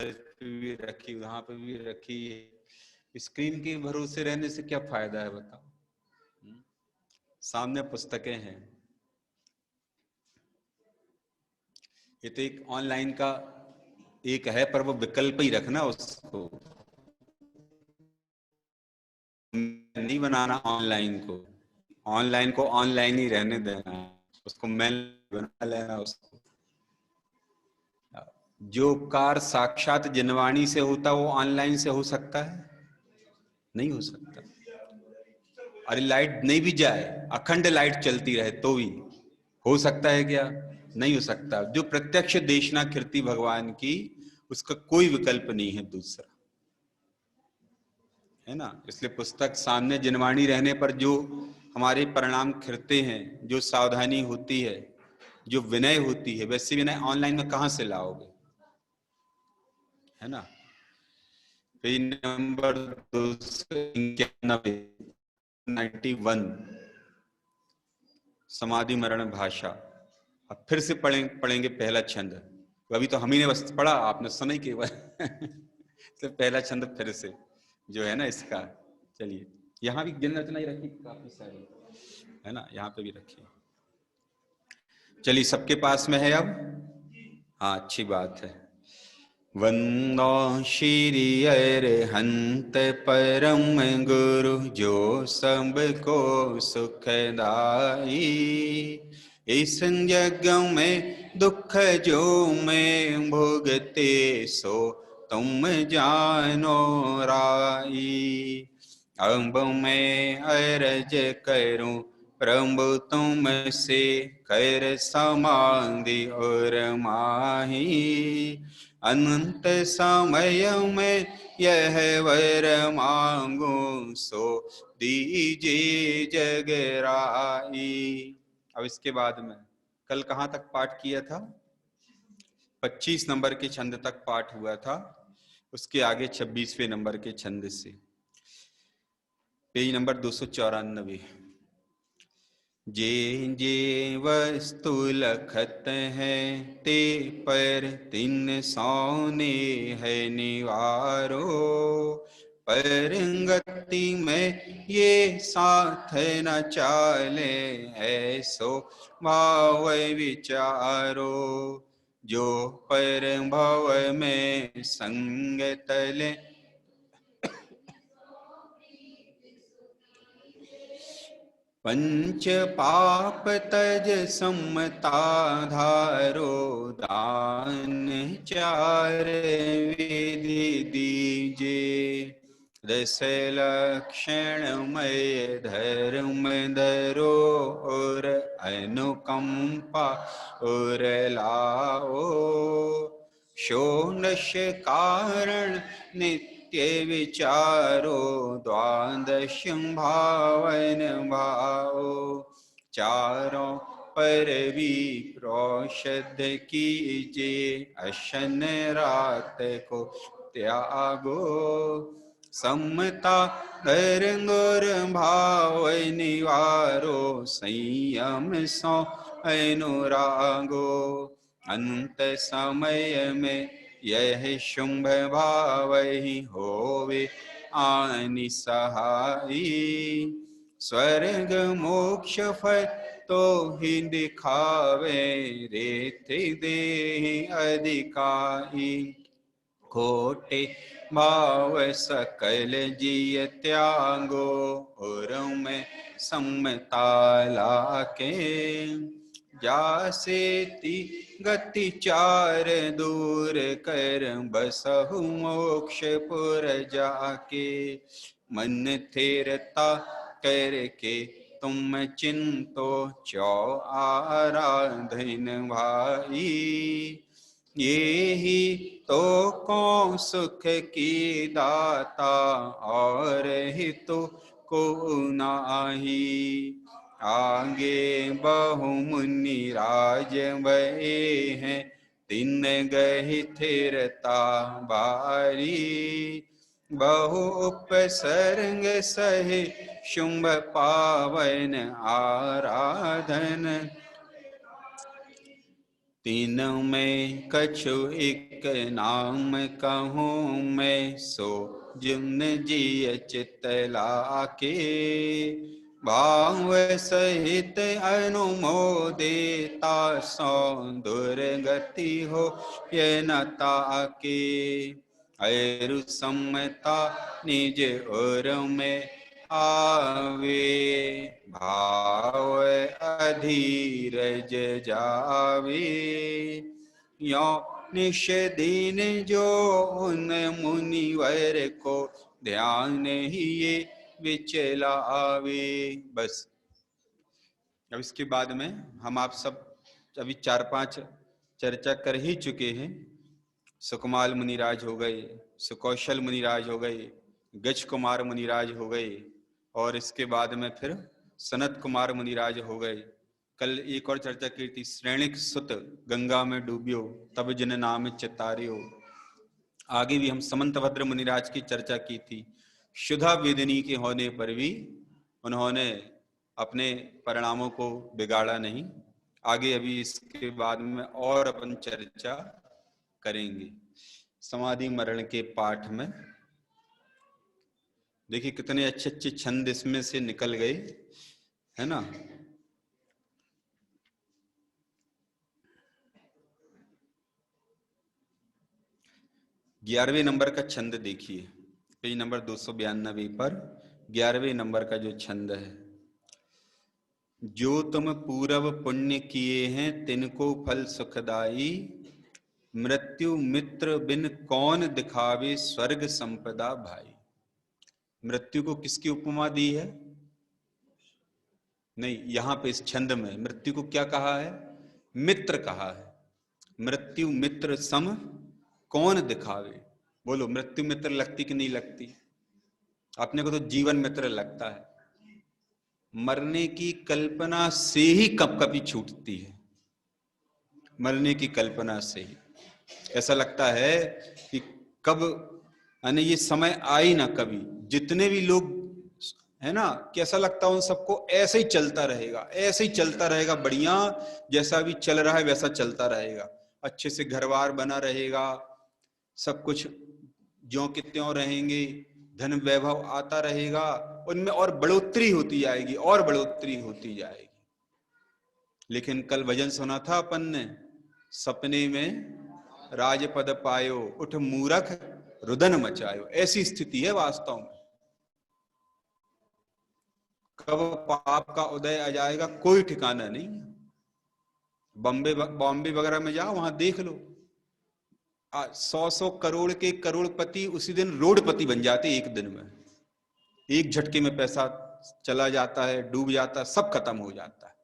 पे भी रखी, वहां पे भी रखी। स्क्रीन के भरोसे रहने से क्या फायदा है बताओ। सामने पुस्तकें हैं। ये तो एक ऑनलाइन का एक है, पर वो विकल्प ही रखना उसको, नहीं बनाना ऑनलाइन को। ऑनलाइन को ऑनलाइन ही रहने देना, उसको मैं बना लेना उसको। जो उपकार साक्षात जिनवाणी से होता वो ऑनलाइन से हो सकता है? नहीं हो सकता। अरे लाइट नहीं भी जाए, अखंड लाइट चलती रहे तो भी हो सकता है क्या? नहीं हो सकता। जो प्रत्यक्ष देशना कीर्ति भगवान की, उसका कोई विकल्प नहीं है दूसरा, है ना। इसलिए पुस्तक सामने जिनवाणी रहने पर जो हमारे परिणाम खिरते हैं, जो सावधानी होती है, जो विनय होती है, वैसे विनय ऑनलाइन में कहां से लाओगे, है ना। पेज नंबर 291, 91, समाधि मरण भाषा। अब फिर से पढ़ेंगे पहला छंद। अभी तो हम ही ने बस पढ़ा, आपने सुना ही केवल तो पहला छंद फिर से जो है ना इसका। चलिए, यहाँ भी जन रचना ही रखी काफी सारी, है ना, यहाँ पे भी रखी। चलिए, सबके पास में है अब? हाँ, अच्छी बात है। वंदो श्री अरहंत परम गुरु, जो सबको सुखदाई। इस यज्ञ में दुख जो मैं भोगते, सो तुम जानो राई। अब मैं अर्ज करूं प्रभु तुमसे, कर समाधि और माही। अनंत समय में यह वर मांगू, सो दीजिए जगराई। अब इसके बाद में कल कहाँ तक पाठ किया था? 25 नंबर के छंद तक पाठ हुआ था। उसके आगे 26वें नंबर के छंद से पेज नंबर 294। जे जे वस्तु लखत है, ते पर तिन सौने है निवारो। पर गति में ये साथ न चाले, ऐसो भाव विचारो। जो पर भव में संग तले, पंच पाप तज समता धारो। दान चार विधि दीजे, दस लक्षण मय धर्म धरो। और अनुकंपा और लाओ, षोडश कारण नित्य विचारो। द्वादश भावन भाओ, चारों पर भी प्रोषद कीजे। अशन रात को त्यागो, समता धर्म और भाव निवारो। संयम सो अनुरागो, अंत समय में यह शुंभ भाव ही होवे आनि सहाई। स्वर्ग मोक्ष फल तो ही दिखावे, रेते दे अधिकाई। खोटे भाव सकल जिय त्यागो, और में समता लाके। जासे ती गति चार दूर कर, बसहु मोक्ष पुर जाके। मन थिरता करके तुम चिंतो, चौ आराधन भाई। ये ही तो कौन सुख की दाता, और ही तो को नाही। आगे बहु मुनि राज भये हैं, तिन गहि थिरता बारी। बहु उपसर्ग सहे शुंभ पावन आराधन। तीनों में कछु एक एक नाम कहूँ मैं, सो जिन जी चित लाके। भाव सहित अनुमोदिता, सौ दुर्गति हो ये न ताके। अरु समता निज और में आवे, भाव अधीरज जावे। यो निश दीन जो उन मुनिवर को, ध्यान ही ये विचला आवे। बस अब इसके बाद में हम आप सब अभी 4-5 चर्चा कर ही चुके हैं। सुकमाल मुनिराज हो गए, सुकौशल मुनिराज हो गए, गज कुमार मुनिराज हो गए, और इसके बाद में फिर सनत कुमार मुनिराज हो गए। कल एक और चर्चा की थी, श्रेणिक सुत गंगा में डूबियो, तब जिन नाम चितारियो। आगे भी हम समंतभद्र मुनिराज की चर्चा की थी। शुद्धा वेदिनी के होने पर भी उन्होंने अपने परिणामों को बिगाड़ा नहीं। आगे अभी इसके बाद में और अपन चर्चा करेंगे समाधि मरण के पाठ में। देखिए कितने अच्छे अच्छे छंद इसमें से निकल गए, है ना। ग्यारहवें नंबर का छंद देखिए, पेज नंबर 292 पर 11वें नंबर का जो छंद है। जो तुम पूर्व पुण्य किए हैं तिनको फल सुखदाई, मृत्यु मित्र बिन कौन दिखावे स्वर्ग संपदा भाई। मृत्यु को किसकी उपमा दी है? नहीं, यहां पे इस छंद में मृत्यु को क्या कहा है? मित्र कहा है। मृत्यु मित्र सम कौन दिखावे। बोलो, मृत्यु मित्र लगती कि नहीं लगती? अपने को तो जीवन मित्र लगता है। मरने की कल्पना से ही कब कभी छूटती है, मरने की कल्पना से ही ऐसा लगता है कि कब यानी ये समय आई ना कभी। जितने भी लोग है ना, कैसा लगता है उन सबको ऐसे ही चलता रहेगा, ऐसे ही चलता रहेगा, बढ़िया जैसा भी चल रहा है वैसा चलता रहेगा, अच्छे से घरबार बना रहेगा, सब कुछ ज्यों के त्यों रहेंगे, धन वैभव आता रहेगा, उनमें और बढ़ोतरी होती जाएगी और बढ़ोतरी होती जाएगी। लेकिन कल भजन सुना था अपन ने, सपने में राजपद पायो, उठ मूरख रुदन मचायो। ऐसी स्थिति है वास्तव में। कब पाप का उदय आ जाएगा कोई ठिकाना नहीं। बॉम्बे वगैरह में जाओ, वहां देख लो, 100 करोड़ के करोड़पति उसी दिन रोडपति बन जाते एक दिन में। एक झटके में पैसा चला जाता है, डूब जाता है, सब खत्म हो जाता है।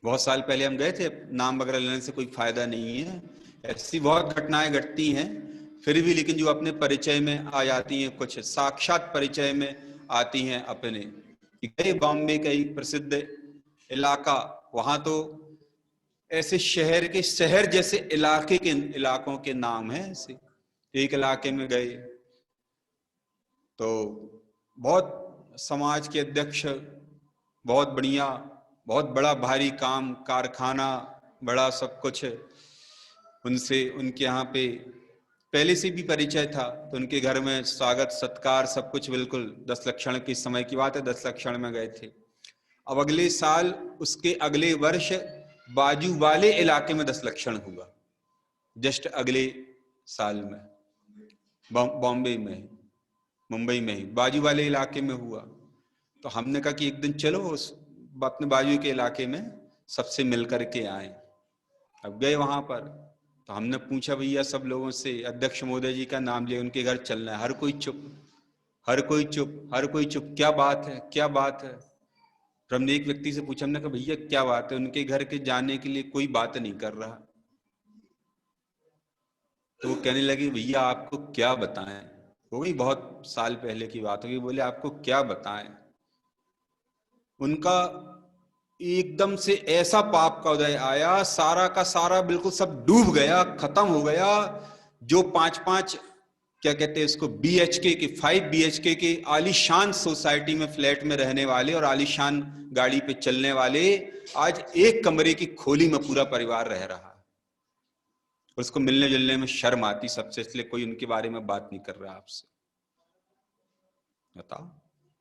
बहुत साल पहले हम गए थे, नाम वगैरह लेने से कोई फायदा नहीं है, ऐसी बहुत घटनाएं घटती हैं फिर भी, लेकिन जो अपने परिचय में आ जाती हैं, कुछ साक्षात परिचय में आती हैं अपने। गए बॉम्बे का एक प्रसिद्ध इलाका, वहां तो ऐसे शहर जैसे इलाकों के नाम है ऐसे। एक इलाके में गए तो बहुत समाज के अध्यक्ष, बहुत बढ़िया, बहुत बड़ा भारी काम, कारखाना, बड़ा सब कुछ, उनसे उनके यहाँ पे पहले से भी परिचय था, तो उनके घर में स्वागत सत्कार सब कुछ बिल्कुल 10 लक्षण के समय की बात है, 10 लक्षण में गए थे। अब अगले साल, उसके अगले वर्ष बाजू वाले इलाके में 10 लक्षण हुआ, जस्ट अगले साल में बॉम्बे में, मुंबई में ही बाजू वाले इलाके में हुआ। तो हमने कहा कि एक दिन चलो उस अपने बाजू के इलाके में सबसे मिल करके आए। अब गए वहां पर, तो हमने पूछा भैया सब लोगों से, अध्यक्ष महोदय जी का नाम लिया, उनके घर चलना है। हर कोई चुप, हर कोई चुप, हर कोई चुप। क्या बात है, क्या बात है? फिर हमने एक व्यक्ति से पूछा, हमने कहा भैया क्या बात है? उनके घर के जाने के लिए कोई बात नहीं कर रहा। तो वो कहने लगे भैया आपको क्या बताएं, हो गई बहुत साल पहले की बात होगी। बोले आपको क्या बताएं, उनका एकदम से ऐसा पाप का उदय आया, सारा का सारा बिल्कुल सब डूब गया, खत्म हो गया। जो 5-5 क्या कहते हैं इसको, BHK के 5 BHK के आलीशान सोसाइटी में फ्लैट में रहने वाले और आलीशान गाड़ी पे चलने वाले, आज एक कमरे की खोली में पूरा परिवार रह रहा है। उसको मिलने जुलने में शर्म आती सबसे, इसलिए कोई उनके बारे में बात नहीं कर रहा आपसे। बताओ,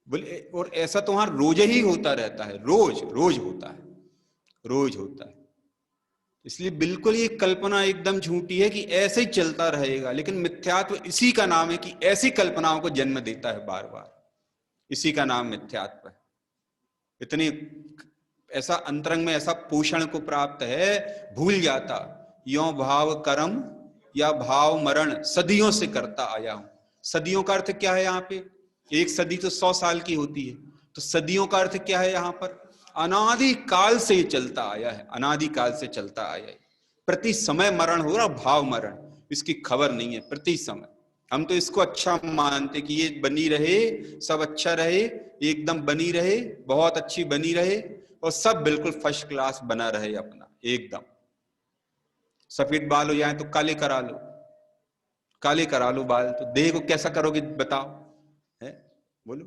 बोले और ऐसा तो वहां रोज ही होता रहता है, रोज रोज होता है, रोज होता है। इसलिए बिल्कुल ये कल्पना एकदम झूठी है कि ऐसे ही चलता रहेगा, लेकिन मिथ्यात्व इसी का नाम है कि ऐसी कल्पनाओं को जन्म देता है बार बार, इसी का नाम मिथ्यात्व है। इतनी ऐसा अंतरंग में ऐसा पोषण को प्राप्त है, भूल जाता यो भाव कर्म या भाव मरण सदियों से करता आया हूं। सदियों का अर्थ क्या है यहाँ पे? एक सदी तो 100 साल की होती है, तो सदियों का अर्थ क्या है यहाँ पर? अनादि काल से चलता आया है, अनादि काल से चलता आया है। प्रति समय मरण हो रहा, भाव मरण, इसकी खबर नहीं है प्रति समय। हम तो इसको अच्छा मानते कि ये बनी रहे, सब अच्छा रहे, एकदम बनी रहे, बहुत अच्छी बनी रहे, और सब बिल्कुल फर्स्ट क्लास बना रहे अपना एकदम। सफेद बाल हो जाए तो काले करा लो, काले करा लो बाल, तो देह को कैसा करोगे बताओ? है बोलो।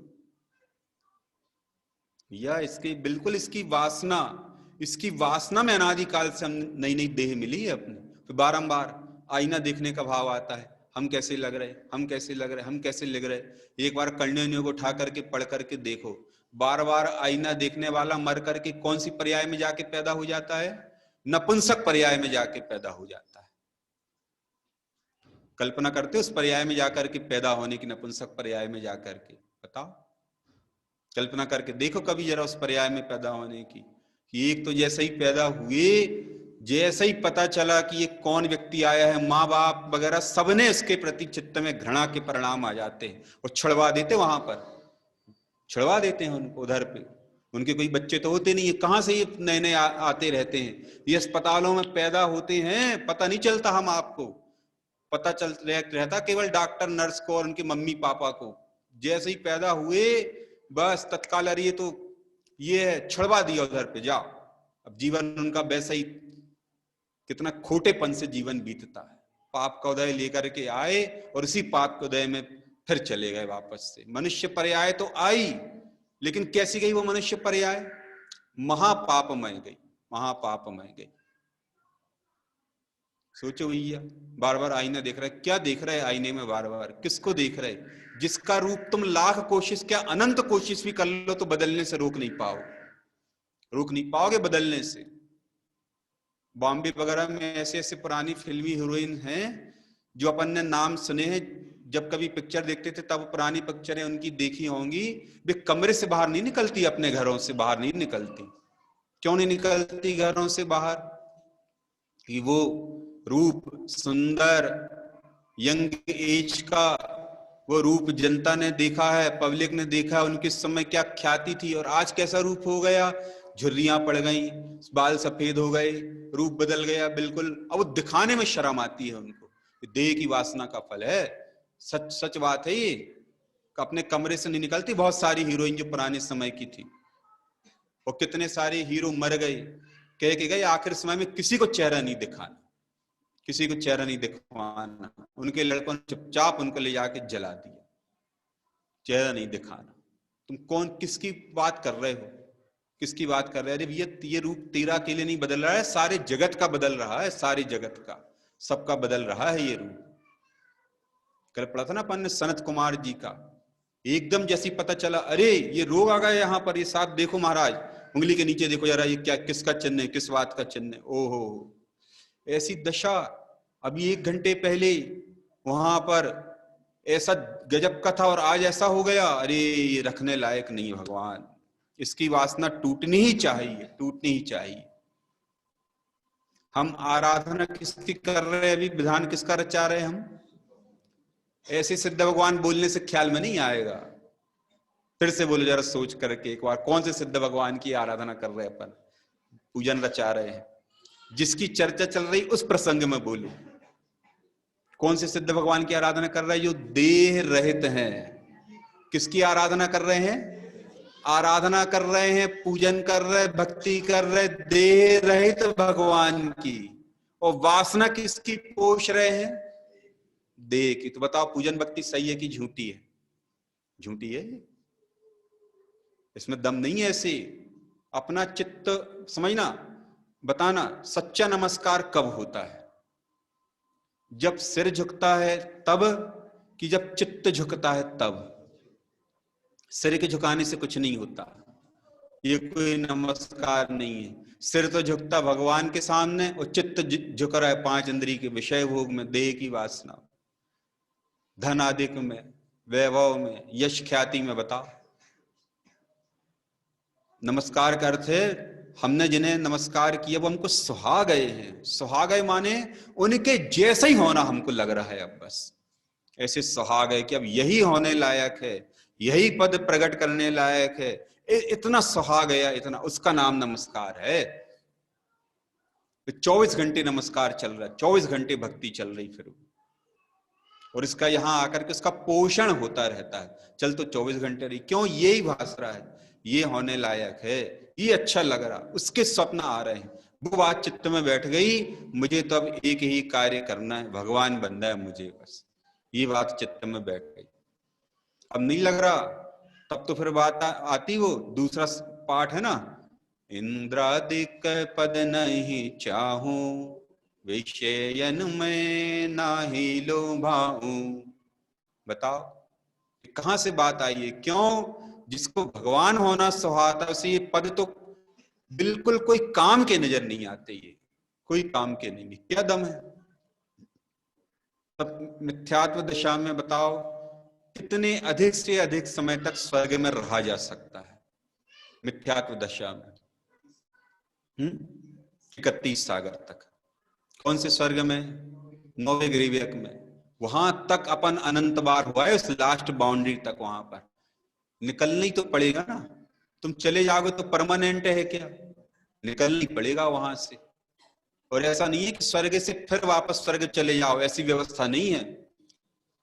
या इसकी बिल्कुल इसकी वासना में अनादिकाल से हम नई नई देह मिली है अपने, तो बारंबार आईना देखने का भाव आता है, हम कैसे लग रहे, हम कैसे लग रहे, हम कैसे लग रहे। एक बार कण्यों को उठा करके पढ़ करके देखो, बार बार आईना देखने वाला मर करके कौन सी पर्याय में जाके पैदा हो जाता है? नपुंसक पर्याय में जाके पैदा हो जाता है। कल्पना करते हो उस पर्याय में जाकर के पैदा होने की, नपुंसक पर्याय में जाकर के? बताओ, कल्पना करके देखो कभी जरा उस पर्याय में पैदा होने की। एक तो जैसे ही पैदा हुए, जैसे ही पता चला कि ये कौन व्यक्ति आया है, माँ बाप वगैरह सबने इसके प्रति चित्त में घृणा के परिणाम आ जाते हैं और छुड़वा देते, वहां पर छुड़वा देते हैं उनको उधर पे। उनके कोई बच्चे तो होते नहीं है, कहां से ये नए नए आते रहते हैं, ये अस्पतालों में पैदा होते हैं, पता नहीं चलता। हम आपको पता चल रहता केवल डॉक्टर नर्स को और उनके मम्मी पापा को। जैसे ही पैदा हुए बस तत्काल, अरे ये तो ये है, छुड़वा दिया उधर पे, जाओ। अब जीवन उनका वैसे ही कितना खोटेपन से जीवन बीतता है। पाप का उदय लेकर के आए और इसी पाप के उदय में फिर चले गए वापस से। मनुष्य पर्याय तो आई, लेकिन कैसी गई वो मनुष्य पर्याय? महापापमय गई, महापापमय गई। सोचो भैया, बार बार आईना देख रहा है, क्या देख रहा है आईने में बार बार? किसको देख रहे? जिसका रूप तुम लाख कोशिश, क्या अनंत कोशिश भी कर लो तो बदलने से रोक नहीं पाओ, रोक नहीं पाओगे बदलने से। बॉम्बे वगैरह में ऐसे ऐसे पुरानी फिल्मी हीरोइन हैं जो अपन ने नाम सुने हैं, जब कभी पिक्चर देखते थे तब पुरानी पिक्चरें उनकी देखी होंगी, वे कमरे से बाहर नहीं निकलती, अपने घरों से बाहर नहीं निकलती। क्यों नहीं निकलती घरों से बाहर? कि वो रूप सुंदर यंग एज का वो रूप जनता ने देखा है, पब्लिक ने देखा है, उनके समय क्या ख्याति थी, और आज कैसा रूप हो गया, झुर्रियां पड़ गई, बाल सफेद हो गए, रूप बदल गया बिल्कुल। अब वो दिखाने में शर्म आती है उनको, देह की वासना का फल है। सच सच बात है ये, अपने कमरे से नहीं निकलती बहुत सारी हीरोइन जो पुराने समय की थी, और कितने सारे हीरो मर गए, कह के गए आखिर समय में किसी को चेहरा नहीं दिखाना, किसी को चेहरा नहीं दिखवाना। उनके लड़कों ने चुपचाप उनको ले जाके जला दिया, चेहरा नहीं दिखाना। तुम कौन, किसकी बात कर रहे हो, किसकी बात कर रहे हो? अरे ये रूप तेरा अकेले नहीं बदल रहा है, सारे जगत का बदल रहा है, सारे जगत का, सबका बदल रहा है ये रूप। कल पढ़ा था ना अपन ने सनत कुमार जी का, एकदम जैसी पता चला, अरे ये रोग आ गया यहाँ पर, ये साथ देखो महाराज, उंगली के नीचे देखो जरा, ये क्या, किसका चिन्ह है, किस बात का चिन्ह है? ओहो, ऐसी दशा। अभी 1 घंटे पहले वहां पर ऐसा गजब का था और आज ऐसा हो गया। अरे ये रखने लायक नहीं भगवान, इसकी वासना टूटनी ही चाहिए, टूटनी ही चाहिए। हम आराधना किसकी कर रहे हैं, अभी विधान किसका रचा रहे हैं हम? ऐसे सिद्ध भगवान बोलने से ख्याल में नहीं आएगा। फिर से बोलो जरा सोच करके एक बार, कौन से सिद्ध भगवान की आराधना कर रहे हैं अपन, पूजन रचा रहे हैं? जिसकी चर्चा चल रही उस प्रसंग में बोलो, कौन से सिद्ध भगवान की आराधना कर रहे हैं जो देह रहित हैं? किसकी आराधना कर रहे हैं? आराधना कर रहे हैं, पूजन कर रहे, भक्ति कर रहे देह रहित भगवान की। और वासना किसकी पोष रहे हैं? देह की। तो बताओ पूजन भक्ति सही है कि झूठी है? झूठी है, इसमें दम नहीं है। ऐसे अपना चित्त समझना, बताना सच्चा नमस्कार कब होता है, जब सिर झुकता है तब, कि जब चित्त झुकता है तब? सिर के झुकाने से कुछ नहीं होता, ये कोई नमस्कार नहीं है। सिर तो झुकता भगवान के सामने और चित्त झुक रहा है 5 इंद्रिय के विषय भोग में, देह की वासना, धन आदिक में, वैभव में, यश ख्याति में। बताओ, नमस्कार का अर्थ है हमने जिन्हें नमस्कार किया वो हमको सुहा गए हैं। सुहा गए माने उनके जैसा ही होना हमको लग रहा है, अब बस ऐसे सुहा गए कि अब यही होने लायक है, यही पद प्रकट करने लायक है, इतना सुहा गया, इतना, उसका नाम नमस्कार है। 24 घंटे नमस्कार चल रहा है, 24 घंटे भक्ति चल रही फिर, और इसका यहां आकर के उसका पोषण होता रहता है। चल तो 24 घंटे रही, क्यों? यही भास रहा है, ये होने लायक है, ये अच्छा लग रहा, उसके स्वप्न आ रहे हैं, वो बात चित्त में बैठ गई, मुझे तो अब एक ही कार्य करना है, भगवान बनना है मुझे, बस ये बात चित्त में बैठ गई। अब नहीं लग रहा, तब तो फिर बात आती, वो दूसरा पाठ है ना, इंद्रादिक पद नहीं चाहूं, विषयन में नाही लोभाऊं। बताओ कहां से बात आई है? क्यों? जिसको भगवान होना सुहाता उसे ये पद तो बिल्कुल कोई काम के नजर नहीं आते, ये कोई काम के नहीं, क्या दम है? तब मिथ्यात्व दशा में बताओ कितने अधिक से अधिक समय तक स्वर्ग में रहा जा सकता है मिथ्यात्व दशा में? 31 सागर तक। कौन से स्वर्ग में? 9वें ग्रीवक में। वहां तक अपन अनंत बार हुआ है, उस लास्ट बाउंड्री तक, वहां पर निकलना ही तो पड़ेगा ना। तुम चले जाओगे तो परमानेंट है क्या? निकलना ही पड़ेगा वहां से। और ऐसा नहीं है कि स्वर्ग से फिर वापस स्वर्ग चले जाओ, ऐसी व्यवस्था नहीं है,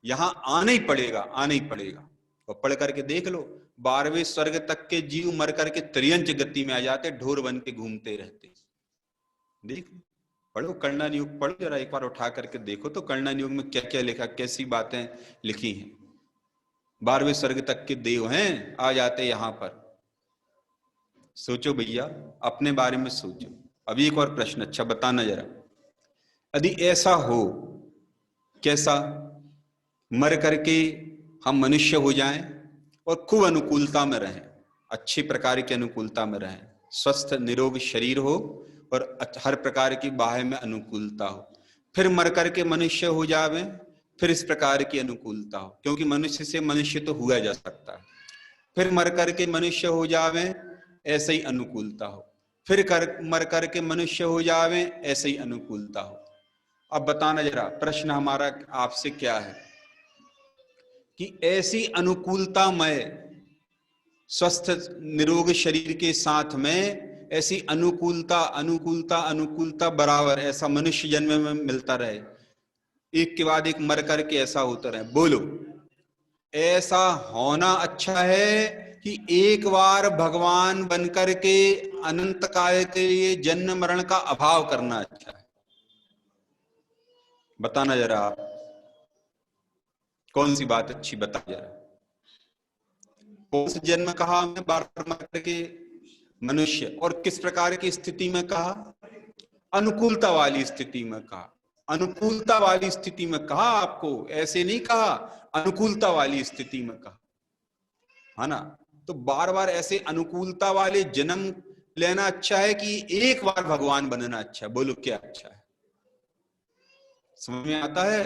यहां आना ही पड़ेगा, आना ही पड़ेगा। और पढ़ करके देख लो, 12वें स्वर्ग तक के जीव मर करके त्रियंच गति में आ जाते, ढोर बन के घूमते रहते। देख पढ़ो, कर्णन युग पढ़ो जरा एक बार, उठा करके देखो तो कर्णन युग में क्या क्या लिखा, कैसी बातें लिखी हैं। 12वें स्वर्ग तक के देव हैं, आ जाते यहां पर। सोचो भैया, अपने बारे में सोचो। अभी एक और प्रश्न, अच्छा बताना जरा, यदि ऐसा हो, कैसा? मर करके हम मनुष्य हो जाएं और खूब अनुकूलता में रहें, अच्छी प्रकार की अनुकूलता में रहें, स्वस्थ निरोग शरीर हो और हर प्रकार की बाह्य में अनुकूलता हो। फिर मर करके मनुष्य हो जावे, फिर इस प्रकार की अनुकूलता हो, क्योंकि मनुष्य से मनुष्य तो हुआ जा सकता है। फिर मर करके मनुष्य हो जावे, ऐसे ही अनुकूलता हो। फिर मर करके मनुष्य हो जावे, ऐसे ही अनुकूलता हो। अब बताना जरा, प्रश्न हमारा आपसे क्या है कि ऐसी अनुकूलता में, स्वस्थ निरोग शरीर के साथ में ऐसी अनुकूलता अनुकूलता अनुकूलता बराबर ऐसा मनुष्य जन्म में मिलता रहे, एक के बाद एक मर करके ऐसा होता रहे। बोलो, ऐसा होना अच्छा है कि एक बार भगवान बनकर के अनंत काल के लिए जन्म मरण का अभाव करना अच्छा है? बताना जरा आप, कौन सी बात अच्छी, बता जरा। कौन सा जन्म कहा हमने बार बार मर करके मनुष्य, और किस प्रकार की स्थिति में कहा? अनुकूलता वाली स्थिति में कहा। अनुकूलता वाली स्थिति में कहा आपको, ऐसे नहीं कहा, अनुकूलता वाली स्थिति में कहा, है ना? तो बार बार ऐसे अनुकूलता वाले जन्म लेना अच्छा है कि एक बार भगवान बनना अच्छा है? बोलो क्या अच्छा है? समझ में आता है?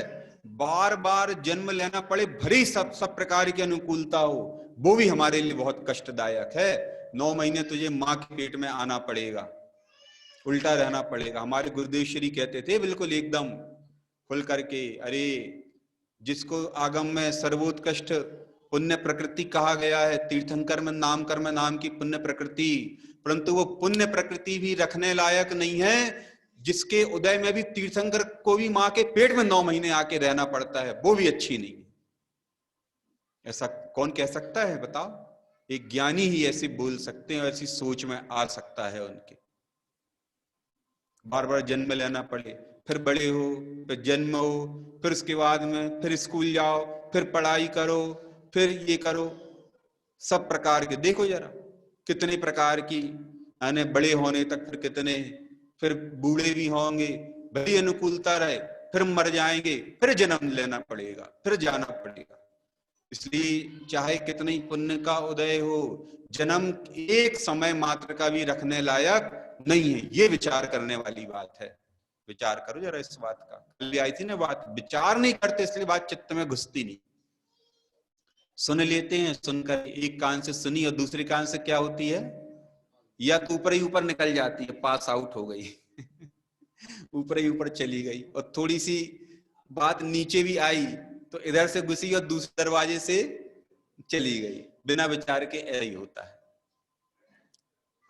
बार बार जन्म लेना पड़े, भरी सब प्रकार की अनुकूलता हो, वो भी हमारे लिए बहुत कष्टदायक है। 9 महीने तुझे मां के पेट में आना पड़ेगा, उल्टा रहना पड़ेगा। हमारे गुरुदेव श्री कहते थे बिल्कुल एकदम खुल करके, अरे जिसको आगम में सर्वोत्कृष्ट पुण्य प्रकृति कहा गया है, तीर्थंकर में नाम कर्म नाम की पुण्य प्रकृति, परंतु वो पुण्य प्रकृति भी रखने लायक नहीं है जिसके उदय में भी तीर्थंकर को भी मां के पेट में 9 महीने आके रहना पड़ता है, वो भी अच्छी नहीं है। ऐसा कौन कह सकता है बताओ? एक ज्ञानी ही ऐसे बोल सकते हैं, ऐसी सोच में आ सकता है उनके। बार बार जन्म लेना पड़े, फिर बड़े हो, फिर जन्म हो, फिर उसके बाद में फिर स्कूल जाओ, फिर पढ़ाई करो, फिर ये करो, सब प्रकार के देखो जरा कितने प्रकार की, यानी बड़े होने तक फिर कितने, फिर बूढ़े भी होंगे, बड़ी अनुकूलता रहे, फिर मर जाएंगे, फिर जन्म लेना पड़ेगा, फिर जाना पड़ेगा। इसलिए चाहे कितनी पुण्य का उदय हो, जन्म एक समय मात्र का भी रखने लायक नहीं है। ये विचार करने वाली बात है। विचार करो जरा इस बात का। कल आई थी ना बात, विचार नहीं करते इसलिए बात चित्त में घुसती नहीं। सुन लेते हैं, सुनकर एक कान से सुनी और दूसरे कान से क्या होती है, या तो ऊपर ही ऊपर निकल जाती है, पास आउट हो गई ऊपर ही ऊपर चली गई। और थोड़ी सी बात नीचे भी आई तो इधर से घुसी और दूसरे दरवाजे से चली गई। बिना विचार के ऐसा ही होता है।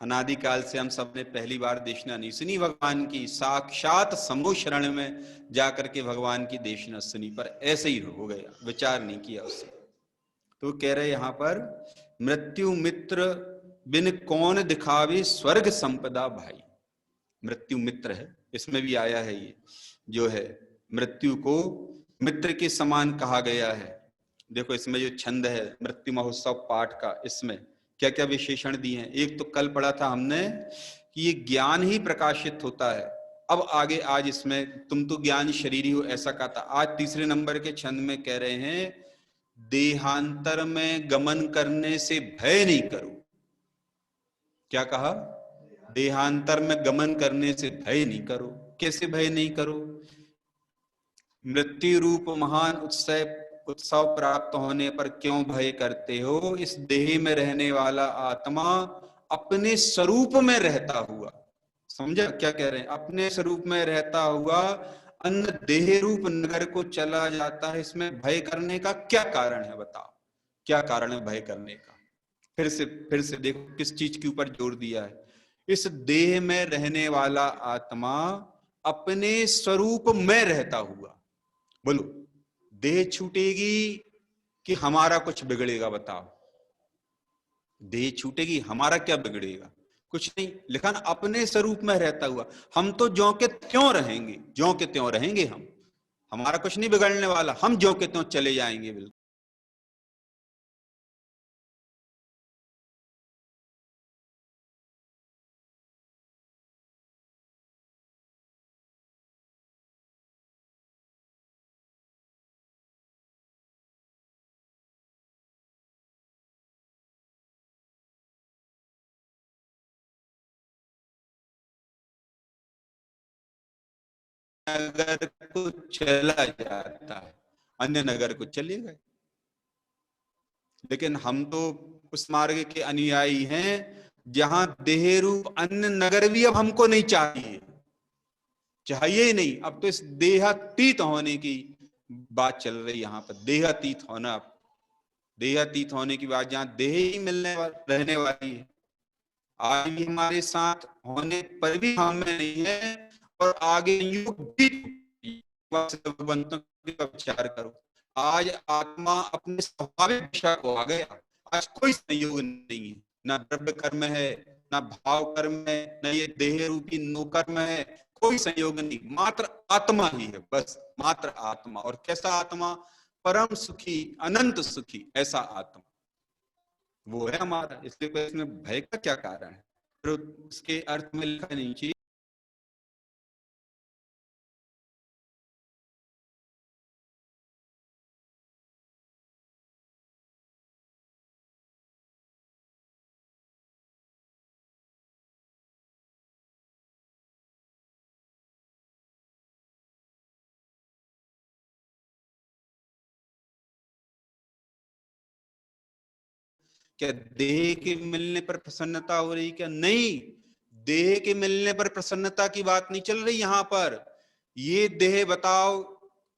अनादिकाल से हम सबने पहली बार देशना नहीं सुनी भगवान की, साक्षात समो शरण में जाकर के भगवान की देशना सुनी, पर ऐसे ही हो गया, विचार नहीं किया उससे। तो कह रहे यहां पर, मृत्यु मित्र बिन कौन दिखावे स्वर्ग संपदा भाई। मृत्यु मित्र है, इसमें भी आया है ये, जो है मृत्यु को मित्र के समान कहा गया है। देखो इसमें जो छंद है मृत्यु महोत्सव पाठ का, इसमें क्या क्या विशेषण दिए हैं। एक तो कल पढ़ा था हमने कि ये ज्ञान ही प्रकाशित होता है। अब आगे आज इसमें तुम तो ज्ञान शरीरी हो ऐसा कहा था। आज तीसरे नंबर के छंद में कह रहे हैं, देहांतर में गमन करने से भय नहीं करो। क्या कहा? देहांतर में गमन करने से भय नहीं करो। कैसे भय नहीं करो? मृत्यु रूप महान उत्सव प्राप्त होने पर क्यों भय करते हो? इस देह में रहने वाला आत्मा अपने स्वरूप में रहता हुआ, समझा क्या कह रहे हैं, अपने स्वरूप में रहता हुआ अन्य देह रूप नगर को चला जाता है। इसमें भय करने का क्या कारण है? बताओ क्या कारण है भय करने का? फिर से देखो किस चीज के ऊपर जोर दिया है। इस देह में रहने वाला आत्मा अपने स्वरूप में रहता हुआ। बोलो, देह छूटेगी कि हमारा कुछ बिगड़ेगा? बताओ, देह छूटेगी हमारा क्या बिगड़ेगा? कुछ नहीं। लेकिन अपने स्वरूप में रहता हुआ हम तो ज्यों के त्यों रहेंगे, ज्यों के त्यों रहेंगे हम। हमारा कुछ नहीं बिगड़ने वाला, हम ज्यों के त्यों चले जाएंगे। बिल्कुल नगर को चला जाता है, अन्य नगर को चले गए। लेकिन हम तो उस मार्ग के अनुयायी हैं जहां देह रूप अन्य नगर भी अब हमको नहीं चाहिए, चाहिए ही नहीं। अब तो इस देहातीत होने की बात चल रही है यहाँ पर। देहातीत होना, देहातीत होने की बात, जहां देह ही रहने वाली है। आज भी हमारे साथ होने पर भी हम में नहीं है, और आगे युग भी विचार करो। आज आत्मा अपने स्वाभाविक दिशा को आ गया। आज कोई संयोग नहीं है, ना द्रव्य कर्म है, ना भाव कर्म है, ना ये देह रूपी नो कर्म है। कोई संयोग नहीं, मात्र आत्मा ही है, बस मात्र आत्मा। और कैसा आत्मा? परम सुखी, अनंत सुखी, ऐसा आत्मा वो है हमारा। इसलिए इसमें भय का क्या कारण है? फिर उसके अर्थ में लिखा नहीं चाहिए क्या देह के मिलने पर प्रसन्नता हो रही? क्या नहीं, देह के मिलने पर प्रसन्नता की बात नहीं चल रही यहां पर। ये देह बताओ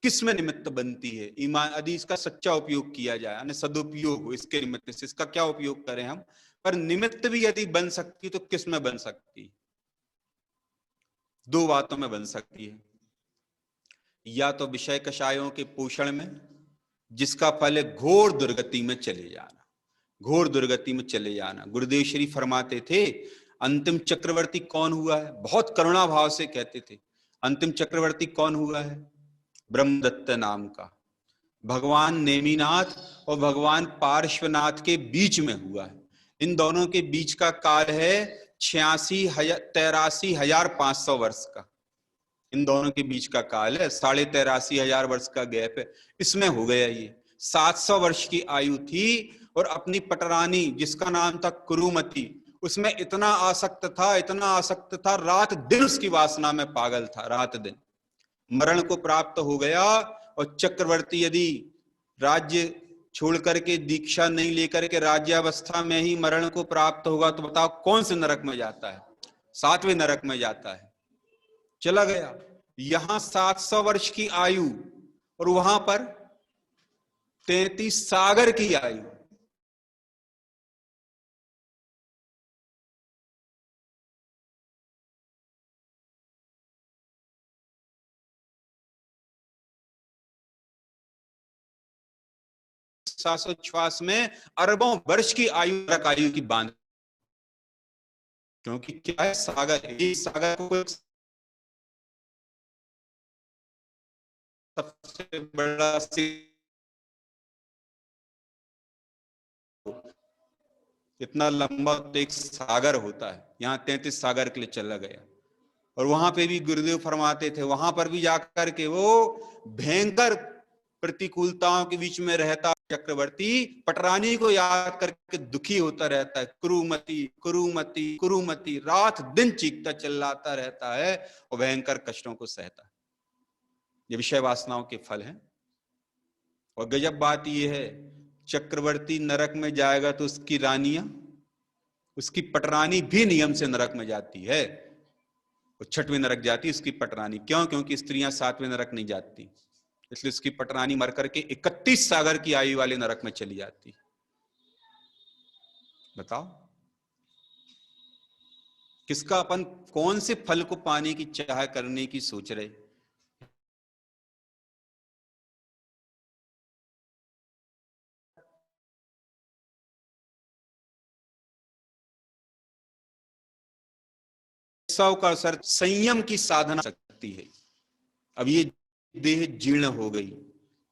किस में निमित्त बनती है? ईमान यदि इसका सच्चा उपयोग किया जाए, यानी सदुपयोग हो इसके निमित्त से, इसका क्या उपयोग करें हम? पर निमित्त भी यदि बन सकती तो किस में बन सकती? दो बातों में बन सकती है। या तो विषय कषायों के पोषण में, जिसका फल है घोर दुर्गति में चले जाना, घोर दुर्गति में चले जाना। गुरुदेव श्री फरमाते थे, अंतिम चक्रवर्ती कौन हुआ है? बहुत करुणा भाव से कहते थे, अंतिम चक्रवर्ती कौन हुआ है? ब्रह्मदत्त नाम का, भगवान नेमिनाथ और भगवान पार्श्वनाथ के बीच में हुआ है। इन दोनों के बीच का काल है 83,500 वर्ष का। इन दोनों के बीच का काल है, 83,500 वर्ष का गैप है, इसमें हो गया ये। 700 वर्ष की आयु थी और अपनी पटरानी जिसका नाम था कुरुमति, उसमें इतना आसक्त था, इतना आसक्त था, रात दिन उसकी वासना में पागल था, रात दिन। मरण को प्राप्त हो गया और चक्रवर्ती यदि राज्य छोड़ करके, दीक्षा नहीं लेकर के राज्यावस्था में ही मरण को प्राप्त होगा तो बताओ कौन से नरक में जाता है? 7वें नरक में जाता है। चला गया। यहां 700 वर्ष की आयु और वहां पर 33 सागर की आयु। श्वासोच्छ्वास में अरबों वर्ष की आयु, नरक आयु की बांध, क्योंकि क्या है, सागर, एक सागर को सबसे बड़ा इतना लंबा तो एक सागर होता है, यहाँ 33 सागर के लिए चला गया। और वहां पे भी गुरुदेव फरमाते थे, वहां पर भी जाकर के वो भयंकर प्रतिकूलताओं के बीच में रहता चक्रवर्ती पटरानी को याद करके दुखी होता रहता है, कुरुमति कुरुमति कुरुमति, रात दिन चीखता चिल्लाता रहता है और भयंकर कष्टों को सहता है। ये विषय वासनाओं के फल हैं। और गजब बात यह है, चक्रवर्ती नरक में जाएगा तो उसकी रानियां, उसकी पटरानी भी नियम से नरक में जाती है, और 6वें नरक जाती है उसकी पटरानी। क्यों? क्योंकि स्त्रियां 7वें नरक नहीं जाती, इसलिए उसकी पटरानी मर करके 31 सागर की आयु वाले नरक में चली जाती। बताओ किसका अपन कौन से फल को पाने की चाह करने की सोच रहे? सौ का असर संयम की साधना सकती है। अब ये देह जीर्ण हो गई,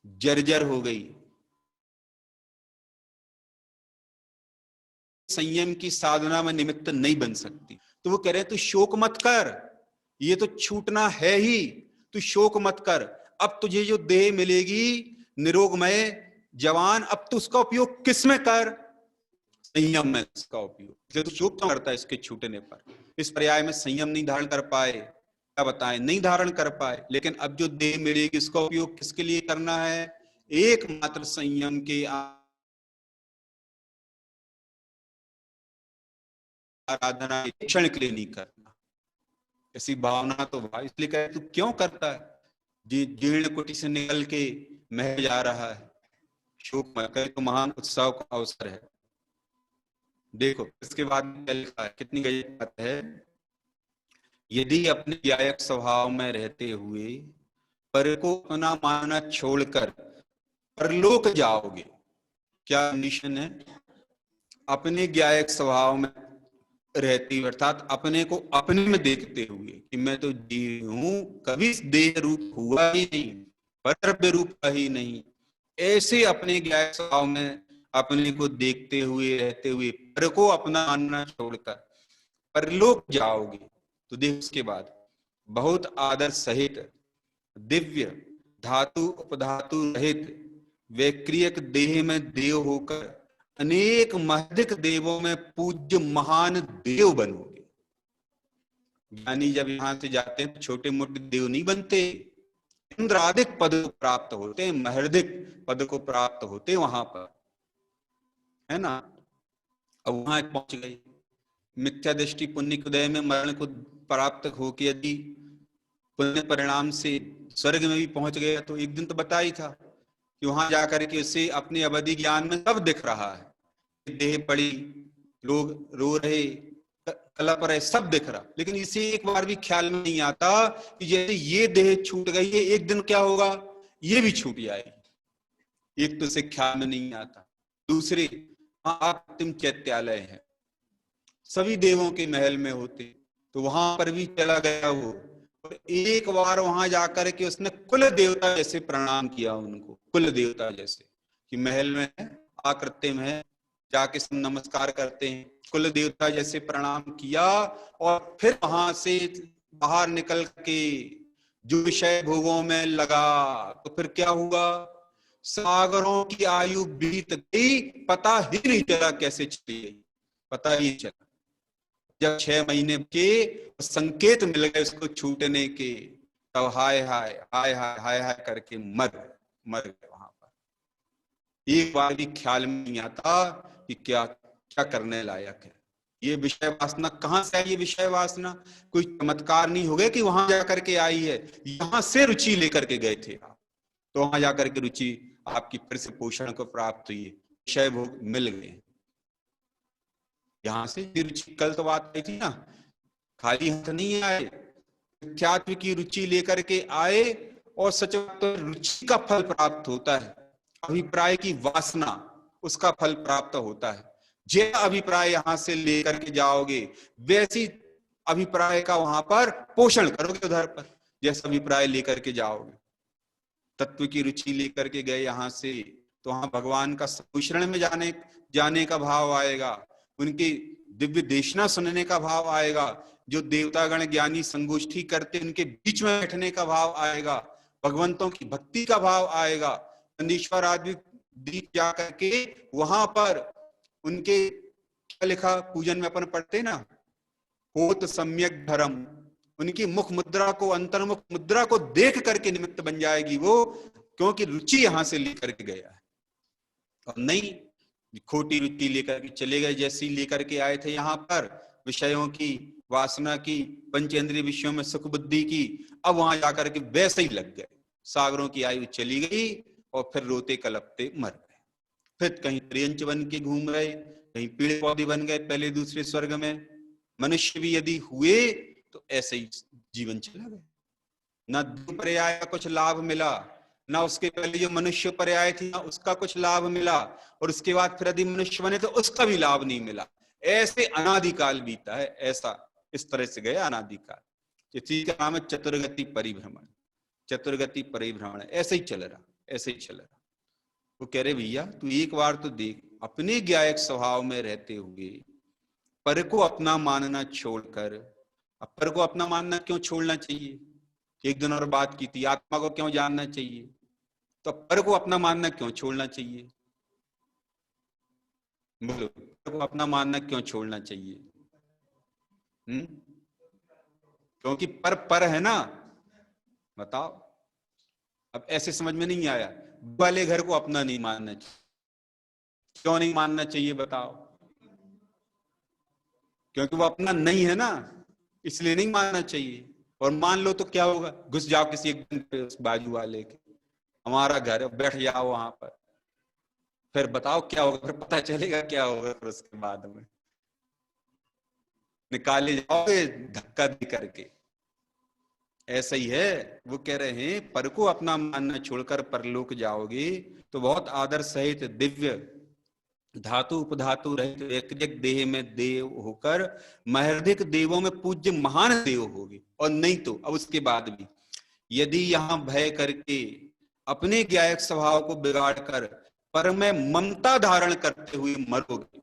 जर्जर हो गई, संयम की साधना में निमित्त नहीं बन सकती। तो वो कह रहे हैं तू शोक मत कर, ये तो छूटना है ही, तू शोक मत कर। अब तुझे जो देह मिलेगी निरोगमय जवान, अब तू उसका उपयोग किस में कर? संयम में इसका उपयोग। तो शोक क्यों करता है इसके छूटने पर? इस पर्याय में संयम नहीं धारण कर पाए, क्या बताएं, नहीं धारण कर पाए। लेकिन अब जो देह मिलेगी इसका उपयोग किसके लिए करना है? एकमात्र संयम के आराधना क्षण के लिए नहीं करना। ऐसी भावना तो भाई, इसलिए कहे तू क्यों करता है? जीर्ण कुटी से निकल के महल जा रहा है, शोक मत कर, तो महान उत्सव का अवसर है। देखो इसके बाद लिखा है, कितनी गजब बात है। यदि अपने गायक स्वभाव में रहते हुए पर को अपना मानना छोड़कर परलोक जाओगे, क्या कंडीशन है? अपने गायक स्वभाव में रहती हुए, अर्थात अपने को अपने में देखते हुए कि मैं तो जीव हूं, कभी देह रूप हुआ ही नहीं, द्रव्य रूप का ही नहीं, ऐसे अपने गायक स्वभाव में अपने को देखते हुए रहते हुए पर को अपना मानना छोड़कर परलोक जाओगे। तो देख उसके बाद बहुत आदर सहित दिव्य धातु उपधातु रहित वैक्रियक देह में देव होकर अनेक महदिक देवों में पूज्य महान देव बनोगे। ज्ञानी जब यहां से जाते हैं तो छोटे मोटे देव नहीं बनते, इंद्रादिक पद को प्राप्त होते हैं, महर्दिक पद को प्राप्त होते वहां पर, है ना। अब वहां पहुंच गए, मिथ्या दृष्टि पुण्य उदय में मरण को प्राप्त होकर यदि पुण्य परिणाम से स्वर्ग में भी पहुंच गया तो एक दिन तो बता ही था कि वहां जाकर के उसे अपने अवधि ज्ञान में सब दिख रहा है, देह पड़ी, लोग रो रहे, कला पर है, सब दिख रहा। लेकिन इसे एक बार भी ख्याल में नहीं आता कि जैसे ये देह छूट गई है, एक दिन क्या होगा, ये भी छूट जाएगी। एक तो इसे ख्याल में नहीं आता। दूसरे, आप अंतिम चैत्यालय है, सभी देवों के महल में होते, तो वहां पर भी चला गया वो, और एक बार वहां जाकर के उसने कुल देवता जैसे प्रणाम किया उनको, कुल देवता जैसे कि महल में आकृत्य में है, जाके सब नमस्कार करते हैं, कुल देवता जैसे प्रणाम किया। और फिर वहां से बाहर निकल के जो विषय भोगों में लगा तो फिर क्या हुआ, सागरों की आयु बीत गई, पता ही नहीं चला कैसे चली गई, पता ही चला। जब 6 महीने के संकेत मिल गए उसको छूटने के, तब हाय हाय हाय हाय हाय हाय करके मर गए वहां पर। एक बार भी ख्याल में नहीं आता कि क्या क्या करने लायक है। ये विषय वासना कहां से आई? ये विषय वासना कोई चमत्कार नहीं हो गया कि वहां जाकर के आई है, यहां से रुचि लेकर के गए थे आप, तो वहां जाकर के रुचि आपकी फिर से पोषण को प्राप्त हुई, विषय भोग मिल गए। यहां से रुचि, कल तो बात आई थी ना, खाली हाथ नहीं आए, मिथ्यात्व की रुचि लेकर के आए, और सच तो रुचि का फल प्राप्त होता है, अभिप्राय की वासना उसका फल प्राप्त होता है। जैसा अभिप्राय यहां से लेकर के जाओगे वैसी अभिप्राय का वहां पर पोषण करोगे उधर पर, जैसा अभिप्राय लेकर के जाओगे। तत्व की रुचि लेकर के गए यहां से, तो वहां भगवान का मिश्रण में जाने का भाव आएगा, उनकी दिव्य देशना सुनने का भाव आएगा, जो देवतागण ज्ञानी संगोष्ठी करते उनके बीच में बैठने का भाव आएगा, भगवंतों की भक्ति का भाव आएगा। नंदीश्वर आदि दीप जा करके वहां पर उनके क्या लिखा पूजन में अपन पढ़ते ना, होत सम्यक धर्म, उनकी मुख मुद्रा को, अंतर्मुख मुद्रा को देख करके निमित्त बन जाएगी वो, क्योंकि रुचि यहां से लेकर के गया है। और नहीं खोटी रुचि लेकर के चले गए, जैसी लेकर के आए थे यहाँ पर विषयों की, वासना की, पंचेंद्रिय विषयों में सुख बुद्धि की, अब वहां जाकर के वैसे ही लग गए। सागरों की आयु चली गई और फिर रोते कलपते मर गए। फिर कहीं त्रियंच बन के घूम रहे, कहीं पेड़ पौधे बन गए पहले दूसरे स्वर्ग में। मनुष्य भी यदि हुए तो ऐसे ही जीवन चला गया, न पर्याय का कुछ लाभ मिला, ना उसके पहले जो मनुष्य पर्याय थी ना उसका कुछ लाभ मिला, और उसके बाद फिर यदि मनुष्य बने तो उसका भी लाभ नहीं मिला। ऐसे अनादिकाल बीता है, ऐसा इस तरह से गया अनादिकाल। इसी का नाम है चतुर्गति परिभ्रमण। चतुर्गति परिभ्रमण ऐसे ही चल रहा, ऐसे ही चल रहा। वो कह रहे भैया तू एक बार तो देख, अपने ज्ञायक स्वभाव में रहते हुए पर को अपना मानना छोड़कर, अब पर को अपना मानना क्यों छोड़ना चाहिए? एक दिन और बात की थी, आत्मा को क्यों जानना चाहिए, तो पर को अपना मानना क्यों छोड़ना चाहिए? बोलो, पर को अपना मानना क्यों छोड़ना चाहिए? क्योंकि पर है ना, बताओ। अब ऐसे समझ में नहीं आया, वाले घर को अपना नहीं मानना चाहिए, क्यों नहीं मानना चाहिए बताओ? क्योंकि वो अपना नहीं है ना, इसलिए नहीं मानना चाहिए। और मान लो तो क्या होगा, घुस जाओ किसी एक उस बाजू वाले के, हमारा घर, बैठ जाओ वहां पर, फिर बताओ क्या होगा? फिर पता चलेगा क्या होगा फिर उसके बाद में, निकाले जाओगे धक्का दे करके। ऐसा ही है, वो कह रहे हैं पर को अपना मानना छोड़कर परलोक जाओगे तो बहुत आदर सहित दिव्य धातु उपधातु रहित व्यक्तिक देह में देव होकर महर्धिक देवों में पूज्य महान देव होगे। और नहीं तो अब उसके बाद भी यदि यहां भय करके अपने ज्ञायक स्वभाव को बिगाड़ कर पर में ममता धारण करते हुए मरोगे,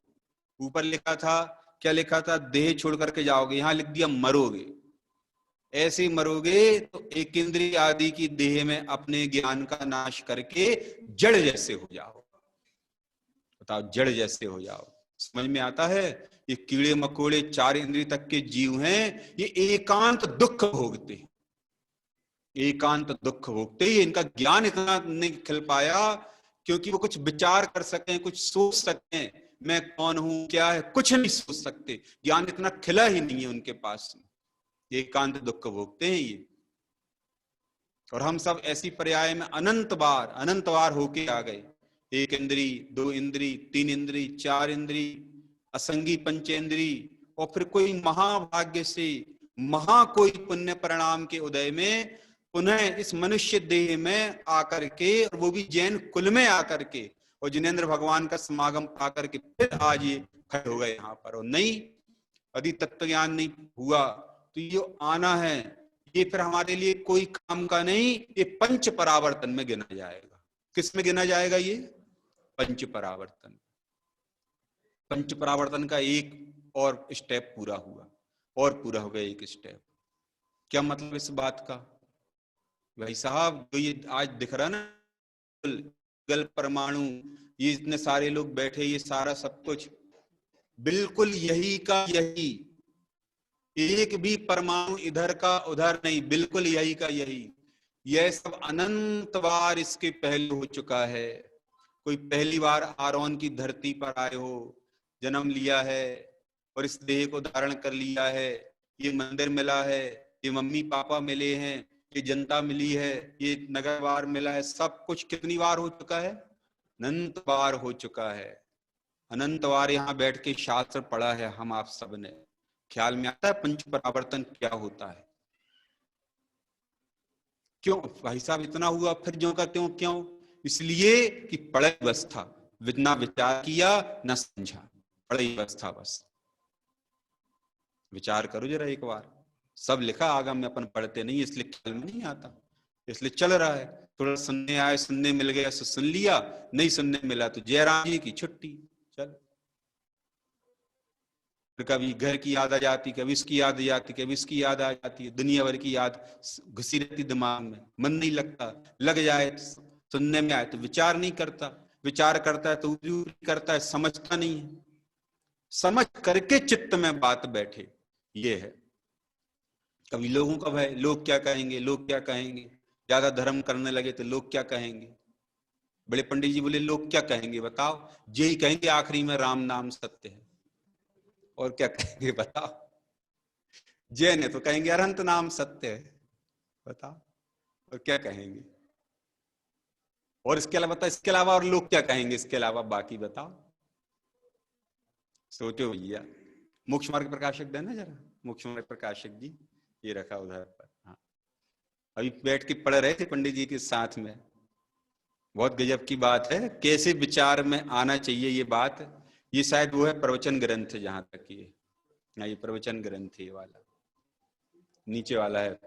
ऊपर लिखा था, क्या लिखा था, देह छोड़ करके जाओगे, यहां लिख दिया मरोगे। ऐसे मरोगे तो एक इंद्रिय आदि की देह में अपने ज्ञान का नाश करके जड़ जैसे हो जाओ। बताओ, जड़ जैसे हो जाओ। समझ में आता है? ये कीड़े मकोड़े 4 इंद्रिय तक के जीव हैं, ये एकांत दुख भोगते हैं, एकांत दुख भोगते ही इनका ज्ञान इतना नहीं खिल पाया, क्योंकि वो कुछ विचार कर सकें, कुछ सोच सकें, मैं कौन हूं क्या है, कुछ नहीं सोच सकते, ज्ञान इतना खिला ही नहीं है उनके पास में, एकांत दुख भोगते हैं ये। और हम सब ऐसी पर्याय में अनंत बार होके आ गए। 1 इंद्री, 2 इंद्री, 3 इंद्री, 4 इंद्री, असंगी पंचेंद्री, और फिर कोई महाभाग्य से महा कोई पुण्य परिणाम के उदय में पुनः इस मनुष्य देह में आकर के, और वो भी जैन कुल में आकर के, और जिनेन्द्र भगवान का समागम पाकर के फिर आज ये खड़े हो गए यहाँ पर। और नहीं, यदि तत्व ज्ञान नहीं हुआ तो ये आना है, ये फिर हमारे लिए कोई काम का नहीं, ये पंच परावर्तन में गिना जाएगा। किस में गिना जाएगा? ये पंच परावर्तन। पंच परावर्तन का एक और स्टेप पूरा हुआ, और पूरा हो गया एक स्टेप। क्या मतलब इस बात का? भाई साहब जो ये आज दिख रहा ना गल परमाणु, ये इतने सारे लोग बैठे, ये सारा सब कुछ बिल्कुल यही का यही, एक भी परमाणु इधर का उधर नहीं, बिल्कुल यही का यही। यह सब अनंत बार इसके पहले हो चुका है। कोई पहली बार आरोन की धरती पर आए हो, जन्म लिया है और इस देह को धारण कर लिया है, ये मंदिर मिला है, ये मम्मी पापा मिले हैं, ये जनता मिली है, ये नगर बार मिला है, सब कुछ कितनी बार हो चुका है? अनंत बार हो चुका है। अनंत बार यहाँ बैठ के शास्त्र पढ़ा है हम आप सब ने। ख्याल में आता है पंच परावर्तन क्या होता है? क्यों भाई साहब इतना हुआ, फिर जो का त्यों क्यों? इसलिए कि पढ़े बस था, ना विचार किया ना समझा, पढ़े बस था। बस विचार करो जरा एक बार, सब लिखा आगा में, अपन पढ़ते नहीं इसलिए ख्याल में नहीं आता, इसलिए चल रहा है। थोड़ा सुनने आए, सुनने मिल गया तो सुन लिया, नहीं सुनने मिला तो जयराम जी की छुट्टी, चल। कभी घर की याद आ जाती, कभी इसकी याद आ जाती, कभी इसकी याद आ जाती है, दुनिया भर की याद घुसी रहती दिमाग में, मन नहीं लगता। लग जाए सुनने में आए तो विचार नहीं करता, विचार करता है तो करता है, समझता नहीं है। समझ करके चित्त में बात बैठे, ये है। कभी लोगों का भय, लोग क्या कहेंगे, लोग क्या कहेंगे, ज्यादा धर्म करने लगे तो लोग क्या कहेंगे। बड़े पंडित जी बोले लोग क्या कहेंगे बताओ? यही कहेंगे आखिरी में राम नाम सत्य है, और क्या कहेंगे बताओ? जैन है तो कहेंगे अनंत नाम सत्य है, बताओ और क्या कहेंगे? और इसके अलावा बताओ, इसके अलावा और लोग क्या कहेंगे, इसके अलावा बाकी बताओ, सोचो भैया। मोक्ष मार्ग प्रकाशक देना जरा, मोक्ष मार्ग प्रकाशक जी, ये रखा उधर पर। हाँ, अभी बैठ के पढ़ रहे थे पंडित जी के साथ में, बहुत गजब की बात है, कैसे विचार में आना चाहिए ये बात। ये शायद वो है प्रवचन ग्रंथ, जहां तक ये प्रवचन ग्रंथ ये वाला नीचे वाला है।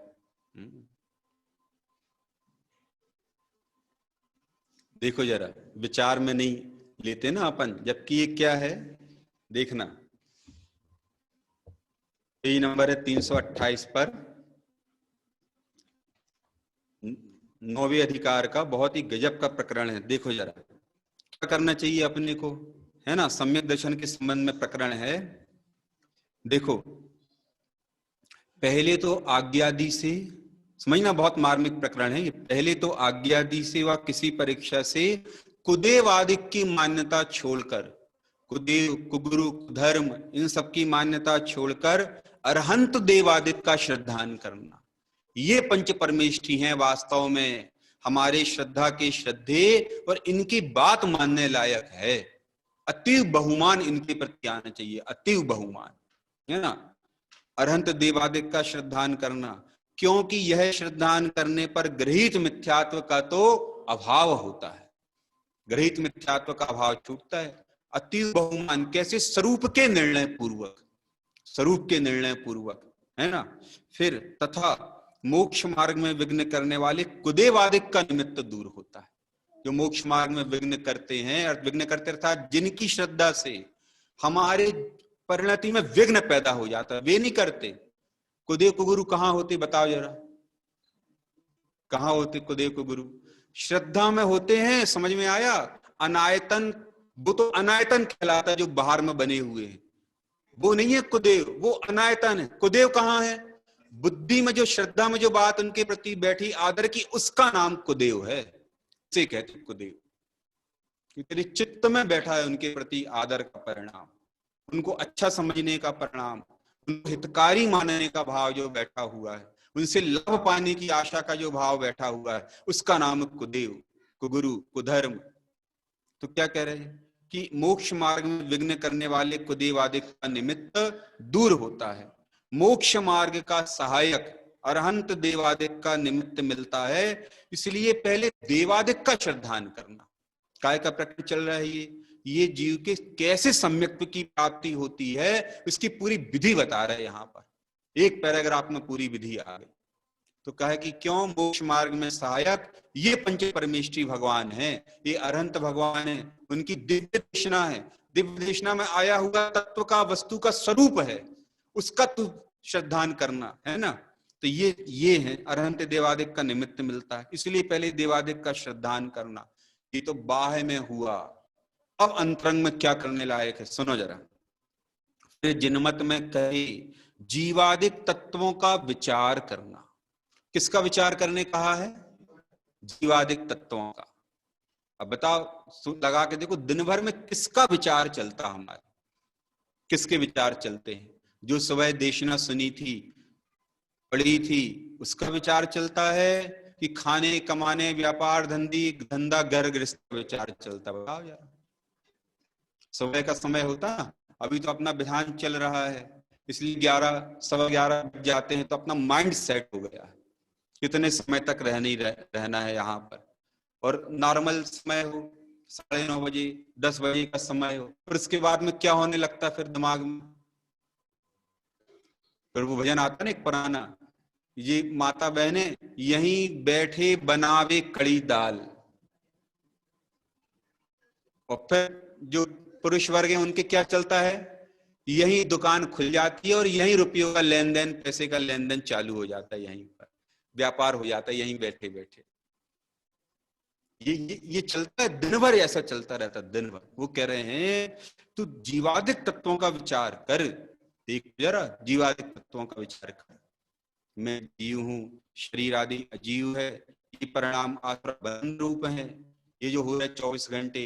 देखो जरा, विचार में नहीं लेते ना अपन, जबकि ये क्या है देखना, यही नंबर है 328 पर, 9वें अधिकार का बहुत ही गजब का प्रकरण है। देखो जरा क्या करना चाहिए अपने को, है ना, सम्यक दर्शन के संबंध में प्रकरण है। देखो पहले तो आज्ञादि से समझना, बहुत मार्मिक प्रकरण है ये। पहले तो आज्ञादि से व किसी परीक्षा से कुदेवादिक की मान्यता छोड़कर, कुदेव कुगुरु धर्म इन सब की मान्यता छोड़कर अरहंत देवादिक का श्रद्धान करना, ये पंच परमेष्ठी हैं वास्तव में हमारे श्रद्धा के श्रद्धे, और इनकी बात मानने लायक है। अतीव बहुमान इनके प्रति आना चाहिए, अतीव बहुमान, है ना। अरहंत देवादिक का श्रद्धान करना, क्योंकि यह श्रद्धान करने पर गृहीत मिथ्यात्व का तो अभाव होता है, गृहीत मिथ्यात्व का अभाव छूटता है। अतीव बहुमान कैसे? स्वरूप के निर्णय पूर्वक, स्वरूप के निर्णय पूर्वक, है ना। फिर तथा मोक्ष मार्ग में विघ्न करने वाले कुदेवादिक का निमित्त दूर होता है। जो मोक्ष मार्ग में विघ्न करते हैं, विघ्न करते अर्थात जिनकी श्रद्धा से हमारे परिणति में विघ्न पैदा हो जाता है, वे नहीं करते। कुदेव कुगुरु कहाँ होते बताओ जरा, कहाँ होते कुदेव कुगुरु? श्रद्धा में होते हैं, समझ में आया। अनायतन, वो तो अनायतन कहलाता है जो बाहर में बने हुए हैं, वो नहीं है कुदेव, वो अनायतन है। कुदेव कहाँ है? बुद्धि में जो, श्रद्धा में जो बात उनके प्रति बैठी आदर की, उसका नाम कुदेव है, इसे कहते कुदेव। तेरे चित्त में बैठा है उनके प्रति आदर का परिणाम, उनको अच्छा समझने का परिणाम, उनको हितकारी मानने का भाव जो बैठा हुआ है, उनसे लाभ पाने की आशा का जो भाव बैठा हुआ है, उसका नाम कुदेव, कुगुरु, कुधर्म। तो क्या कह रहे हैं कि मोक्ष मार्ग में विघ्न करने वाले कुदेवादिक का निमित्त दूर होता है, मोक्ष मार्ग का सहायक अरहंत देवादिक का निमित्त मिलता है। इसलिए पहले देवादिक का श्रद्धान करना। काय का प्रकरण चल रहा है ये जीव के कैसे सम्यक्त्व की प्राप्ति होती है, इसकी पूरी विधि बता रहे हैं यहाँ पर, एक पैराग्राफ में पूरी विधि आ गई। तो कहे कि क्यों मोक्ष मार्ग में सहायक ये पंच परमेष्ठी भगवान है, ये अरहंत भगवान है, उनकी दिव्य देशना है, दिव्य देशना में आया हुआ तत्व का, वस्तु का स्वरूप है, उसका तू श्रद्धान करना, है ना। तो ये है अरहंत देवादिक का निमित्त मिलता है, इसलिए पहले देवादिक का श्रद्धान करना। ये तो बाह्य में हुआ, अब अंतरंग में क्या करने लायक है सुनो जरा। फिर जिनमत में कहे जीवादिक तत्वों का विचार करना। किसका विचार करने कहा है? जीवादिक तत्वों का। अब बताओ, लगा के देखो, दिन भर में किसका विचार चलता हमारे, किसके विचार चलते हैं? जो सुबह देशना सुनी थी, पढ़ी थी, उसका विचार चलता है कि खाने कमाने व्यापार धंधा घर गृहस्थ का विचार चलता? बताओ यार। सुबह का समय होता, अभी तो अपना विधान चल रहा है, इसलिए 11 सवा 11 बज जाते हैं तो अपना माइंड सेट हो गया है कितने समय तक रहना है यहाँ पर। और नॉर्मल समय हो 9:30 बजे 10 बजे का समय हो, फिर उसके बाद में क्या होने लगता है फिर दिमाग में? फिर वो भजन आता ना एक पुराना, ये माता बहने यहीं बैठे बनावे कड़ी दाल। और फिर जो पुरुष वर्ग है उनके क्या चलता है? यही दुकान खुल जाती है और यही रुपयों का लेन देन, पैसे का लेन देन चालू हो जाता है, यहीं पर व्यापार हो जाता है, यहीं बैठे बैठे। ये चलता है दिन भर, ऐसा चलता रहता है दिन भर। वो कह रहे हैं तू जीवादिक तत्वों का विचार कर, देख जरा जीवादिक तत्वों का विचार कर। मैं जीव हूं, शरीर आदि अजीव है, ये परिणाम आश्रम बंध रूप है, ये जो हो रहा है 24 घंटे,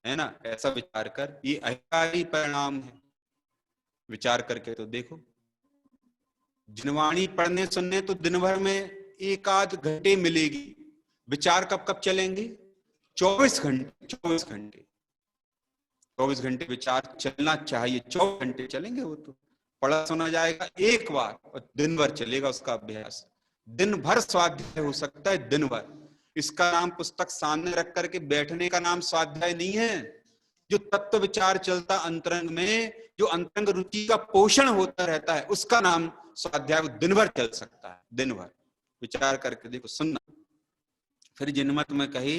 है ना, ऐसा विचार कर। ये अहंकारी परिणाम है, विचार करके तो देखो। जिनवाणी पढ़ने सुनने तो दिन भर में एक आध घंटे मिलेगी, विचार कब कब चलेंगे? 24 घंटे। 24 घंटे विचार चलना चाहिए, 24 घंटे चलेंगे। वो तो पढ़ा सुना जाएगा एक बार और दिन भर चलेगा उसका अभ्यास। दिन भर स्वाध्याय हो सकता है, दिन भर। इसका नाम पुस्तक सामने रख करके बैठने का नाम स्वाध्याय नहीं है। जो तत्व विचार चलता अंतरंग में, जो अंतरंग रुचि का पोषण होता रहता है, उसका नाम स्वाध्याय दिन भर चल सकता है, दिन भर। विचार करके देखो, सुनना। फिर जिनमत में कहे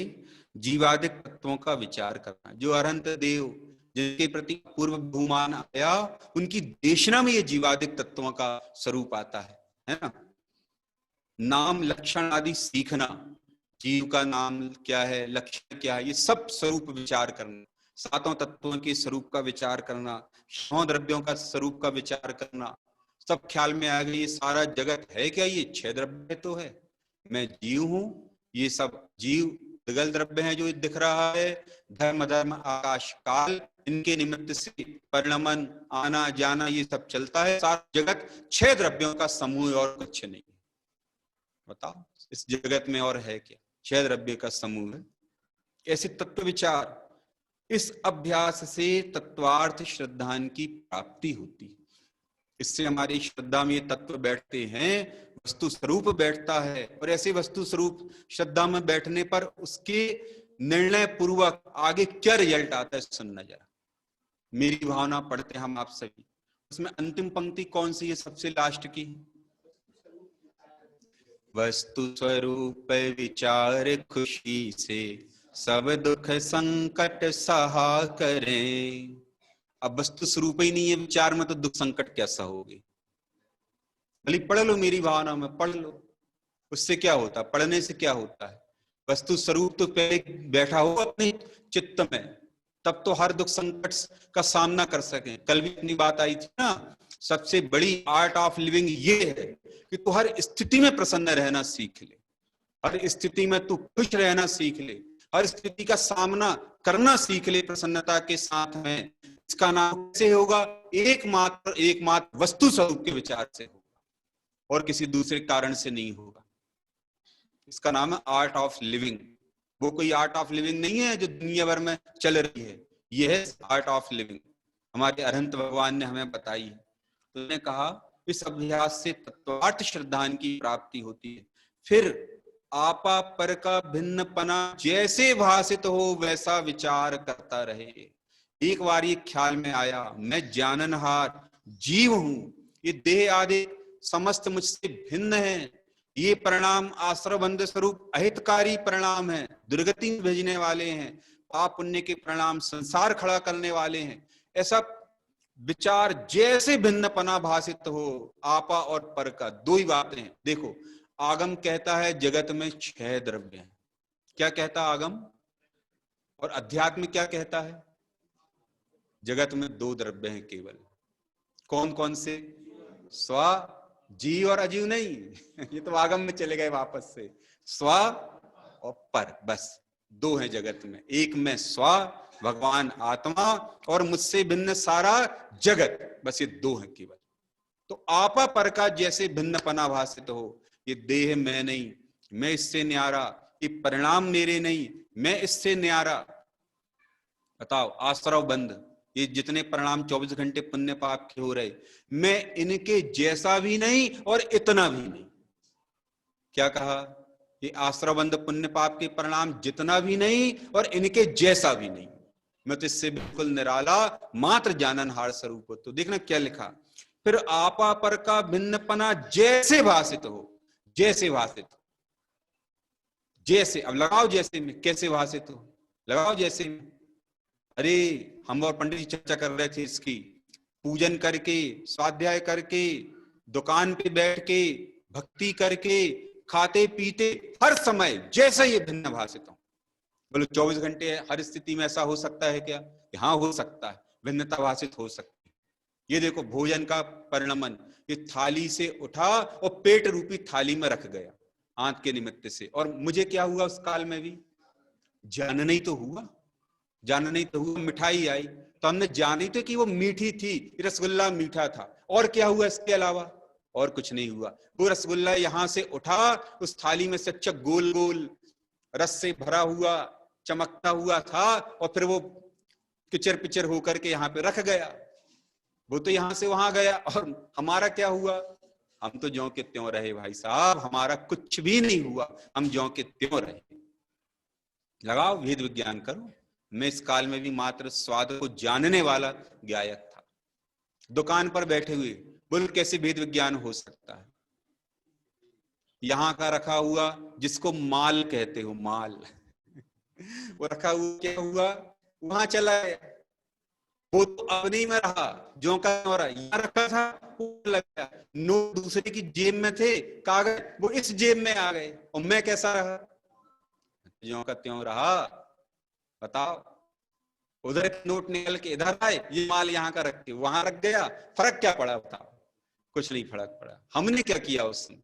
जीवादिक तत्वों का विचार करना। जो अरहंत देव जिनके प्रति पूर्व बहुमान आया, उनकी देशना में ये जीवादिक तत्वों का स्वरूप आता है ना। नाम लक्षण आदि सीखना, जीव का नाम क्या है, लक्षण क्या है, ये सब स्वरूप विचार करना। सातों तत्वों के स्वरूप का विचार करना, 6 द्रव्यों का स्वरूप का विचार करना। सब ख्याल में आ गई, ये सारा जगत है क्या? ये 6 द्रव्य तो है। मैं जीव हूं, ये सब जीव दिगल द्रव्य है जो दिख रहा है। धर्म धर्म आकाश काल, इनके निमित्त से परिणमन आना जाना ये सब चलता है। सारा जगत 6 द्रव्यों का समूह और कुछ नहीं। बताओ इस जगत में और है क्या? 6 द्रव्य का समूह है। ऐसे तत्व विचार, इस अभ्यास से तत्वार्थ श्रद्धान की प्राप्ति होती है। इससे हमारी श्रद्धा में ये तत्व बैठते हैं, वस्तु स्वरूप बैठता है। और ऐसे वस्तु स्वरूप श्रद्धा में बैठने पर उसके निर्णय पूर्वक आगे क्या रिजल्ट आता है सुनना जरा। मेरी भावना पढ़ते हम आप सभी, उसमें अंतिम पंक्ति कौन सी है? सबसे लास्ट की, वस्तु स्वरूप विचार खुशी से सब दुख संकट सहा करें। अब वस्तु स्वरूप ही नहीं है विचार में, तो दुख संकट कैसा होगी? भले पढ़ लो, मेरी भावना में पढ़ लो, उससे क्या होता? पढ़ने से क्या होता है? वस्तु स्वरूप तो पहले बैठा हो अपने चित्त में, तब तो हर दुख संकट का सामना कर सके। कल भी अपनी बात आई थी ना, सबसे बड़ी आर्ट ऑफ लिविंग ये है कि तू हर स्थिति में प्रसन्न रहना सीख ले, हर स्थिति में तू खुश रहना सीख ले, हर स्थिति का सामना करना सीख ले प्रसन्नता के साथ में। इसका नाम कैसे होगा? एकमात्र वस्तु स्वरूप के विचार से होगा, और किसी दूसरे कारण से नहीं होगा। इसका नाम है आर्ट ऑफ लिविंग। वो कोई आर्ट ऑफ लिविंग नहीं है जो दुनिया भर में चल रही है, ये है आर्ट ऑफ लिविंग, हमारे अरहंत भगवान ने हमें बताई है। तो उन्होंने कहा इस अभ्यास से तत्वार्थ श्रद्धान की प्राप्ति होती है। फिर आपा पर का भिन्न पना जैसे भाषित हो वैसा विचार करता रहे। एक बार ये ख्याल में आया, मैं जाननहार जीव हूं, ये देह आदि समस्त मुझसे भिन्न है, ये परिणाम आश्रबंध स्वरूप अहितकारी परिणाम है, दुर्गति में भेजने वाले हैं, पाप पुण्य के परिणाम संसार खड़ा करने वाले हैं। ऐसा विचार जैसे भिन्नपना भासित हो, आपा और पर का, दो ही बातें हैं। देखो, आगम कहता है जगत में 6 द्रव्य हैं। क्या कहता आगम? और अध्यात्म क्या कहता है? जगत में 2 द्रव्य हैं केवल। कौन कौन से? स्व, जीव और अजीव नहीं। ये तो आगम में चले गए वापस से। स्व और पर, बस 2 हैं जगत में। एक में स्व, भगवान आत्मा, और मुझसे भिन्न सारा जगत, बस ये 2 हैं केवल। तो आपा पर का जैसे भिन्नपना भासित हो, ये देह मैं नहीं, मैं इससे न्यारा, ये परिणाम मेरे नहीं, मैं इससे न्यारा। बताओ, आश्रव बंध, ये जितने परिणाम 24 घंटे पुण्य पाप के हो रहे, मैं इनके जैसा भी नहीं और इतना भी नहीं। क्या कहा? ये आश्रव बंध पुण्य पाप के परिणाम जितना भी नहीं और इनके जैसा भी नहीं, मैं तो इससे बिल्कुल निराला, मात्र जाननहार स्वरूप हो। तो देखना क्या लिखा, फिर आपा पर का भिन्नपना जैसे भासित हो, जैसे भासित हो, जैसे, अब लगाओ जैसे में, कैसे भासित हो, लगाओ जैसे में। अरे हम और पंडित जी चर्चा कर रहे थे इसकी, पूजन करके, स्वाध्याय करके, दुकान पे बैठ के, भक्ति करके, खाते पीते, हर समय जैसा ये भिन्न भाषित हो। बोलो 24 घंटे हर स्थिति में ऐसा हो सकता है क्या? हाँ हो सकता है, भिन्नता भाषित हो सकती है। ये देखो भोजन का परिणमन, ये थाली से उठा और पेट रूपी थाली में रख गया आंत के निमित्त से, और मुझे क्या हुआ उस काल में भी? जानना ही तो हुआ, जानना नहीं तो हुआ। मिठाई आई तो हमने जानी तो कि वो मीठी थी, रसगुल्ला मीठा था, और क्या हुआ इसके अलावा? और कुछ नहीं हुआ। वो रसगुल्ला यहां से उठा, उस थाली में से अच्छा गोल गोल रस से भरा हुआ, चमकता हुआ था, और फिर वो किचर पिचर होकर के यहाँ पे रख गया। वो तो यहां से वहां गया, और हमारा क्या हुआ? हम तो ज्यों के त्यों रहे भाई साहब, हमारा कुछ भी नहीं हुआ, हम ज्यों के त्यों रहे। लगाओ वेद विज्ञान करो। मैं इस काल में भी मात्र स्वाद को जानने वाला गायक था, दुकान पर बैठे हुए, बोल कैसे वेद विज्ञान हो सकता है? यहां का रखा हुआ जिसको माल कहते हो, माल वो रखा हुआ क्या हुआ? वहां चला गया। वो तो अपने में रहा, जो का हो रहा, यहाँ रखा था वो लग गया। नोट दूसरे की जेब में थे, कागज वो इस जेब में आ गए, और मैं कैसा रहा? ज्यों का त्यों रहा। बताओ, उधर नोट निकल के इधर आए, ये माल यहाँ का रख के वहां रख गया, फर्क क्या पड़ा? बताओ, कुछ नहीं फर्क पड़ा। हमने क्या किया उसमें?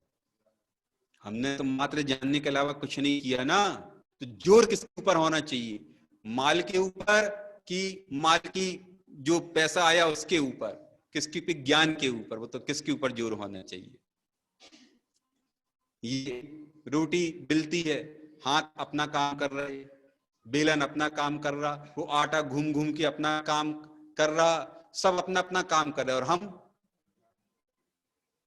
हमने तो मात्र जानने के अलावा कुछ नहीं किया ना। तो जोर किसके ऊपर होना चाहिए? माल के ऊपर, कि माल की जो पैसा आया उसके ऊपर? किसके पे? ज्ञान के ऊपर। वो तो किसके ऊपर जोर होना चाहिए? ये रोटी बिलती है, हाथ अपना काम कर रहे, बेलन अपना काम कर रहा, वो आटा घूम घूम के अपना काम कर रहा, सब अपना अपना काम कर रहे, और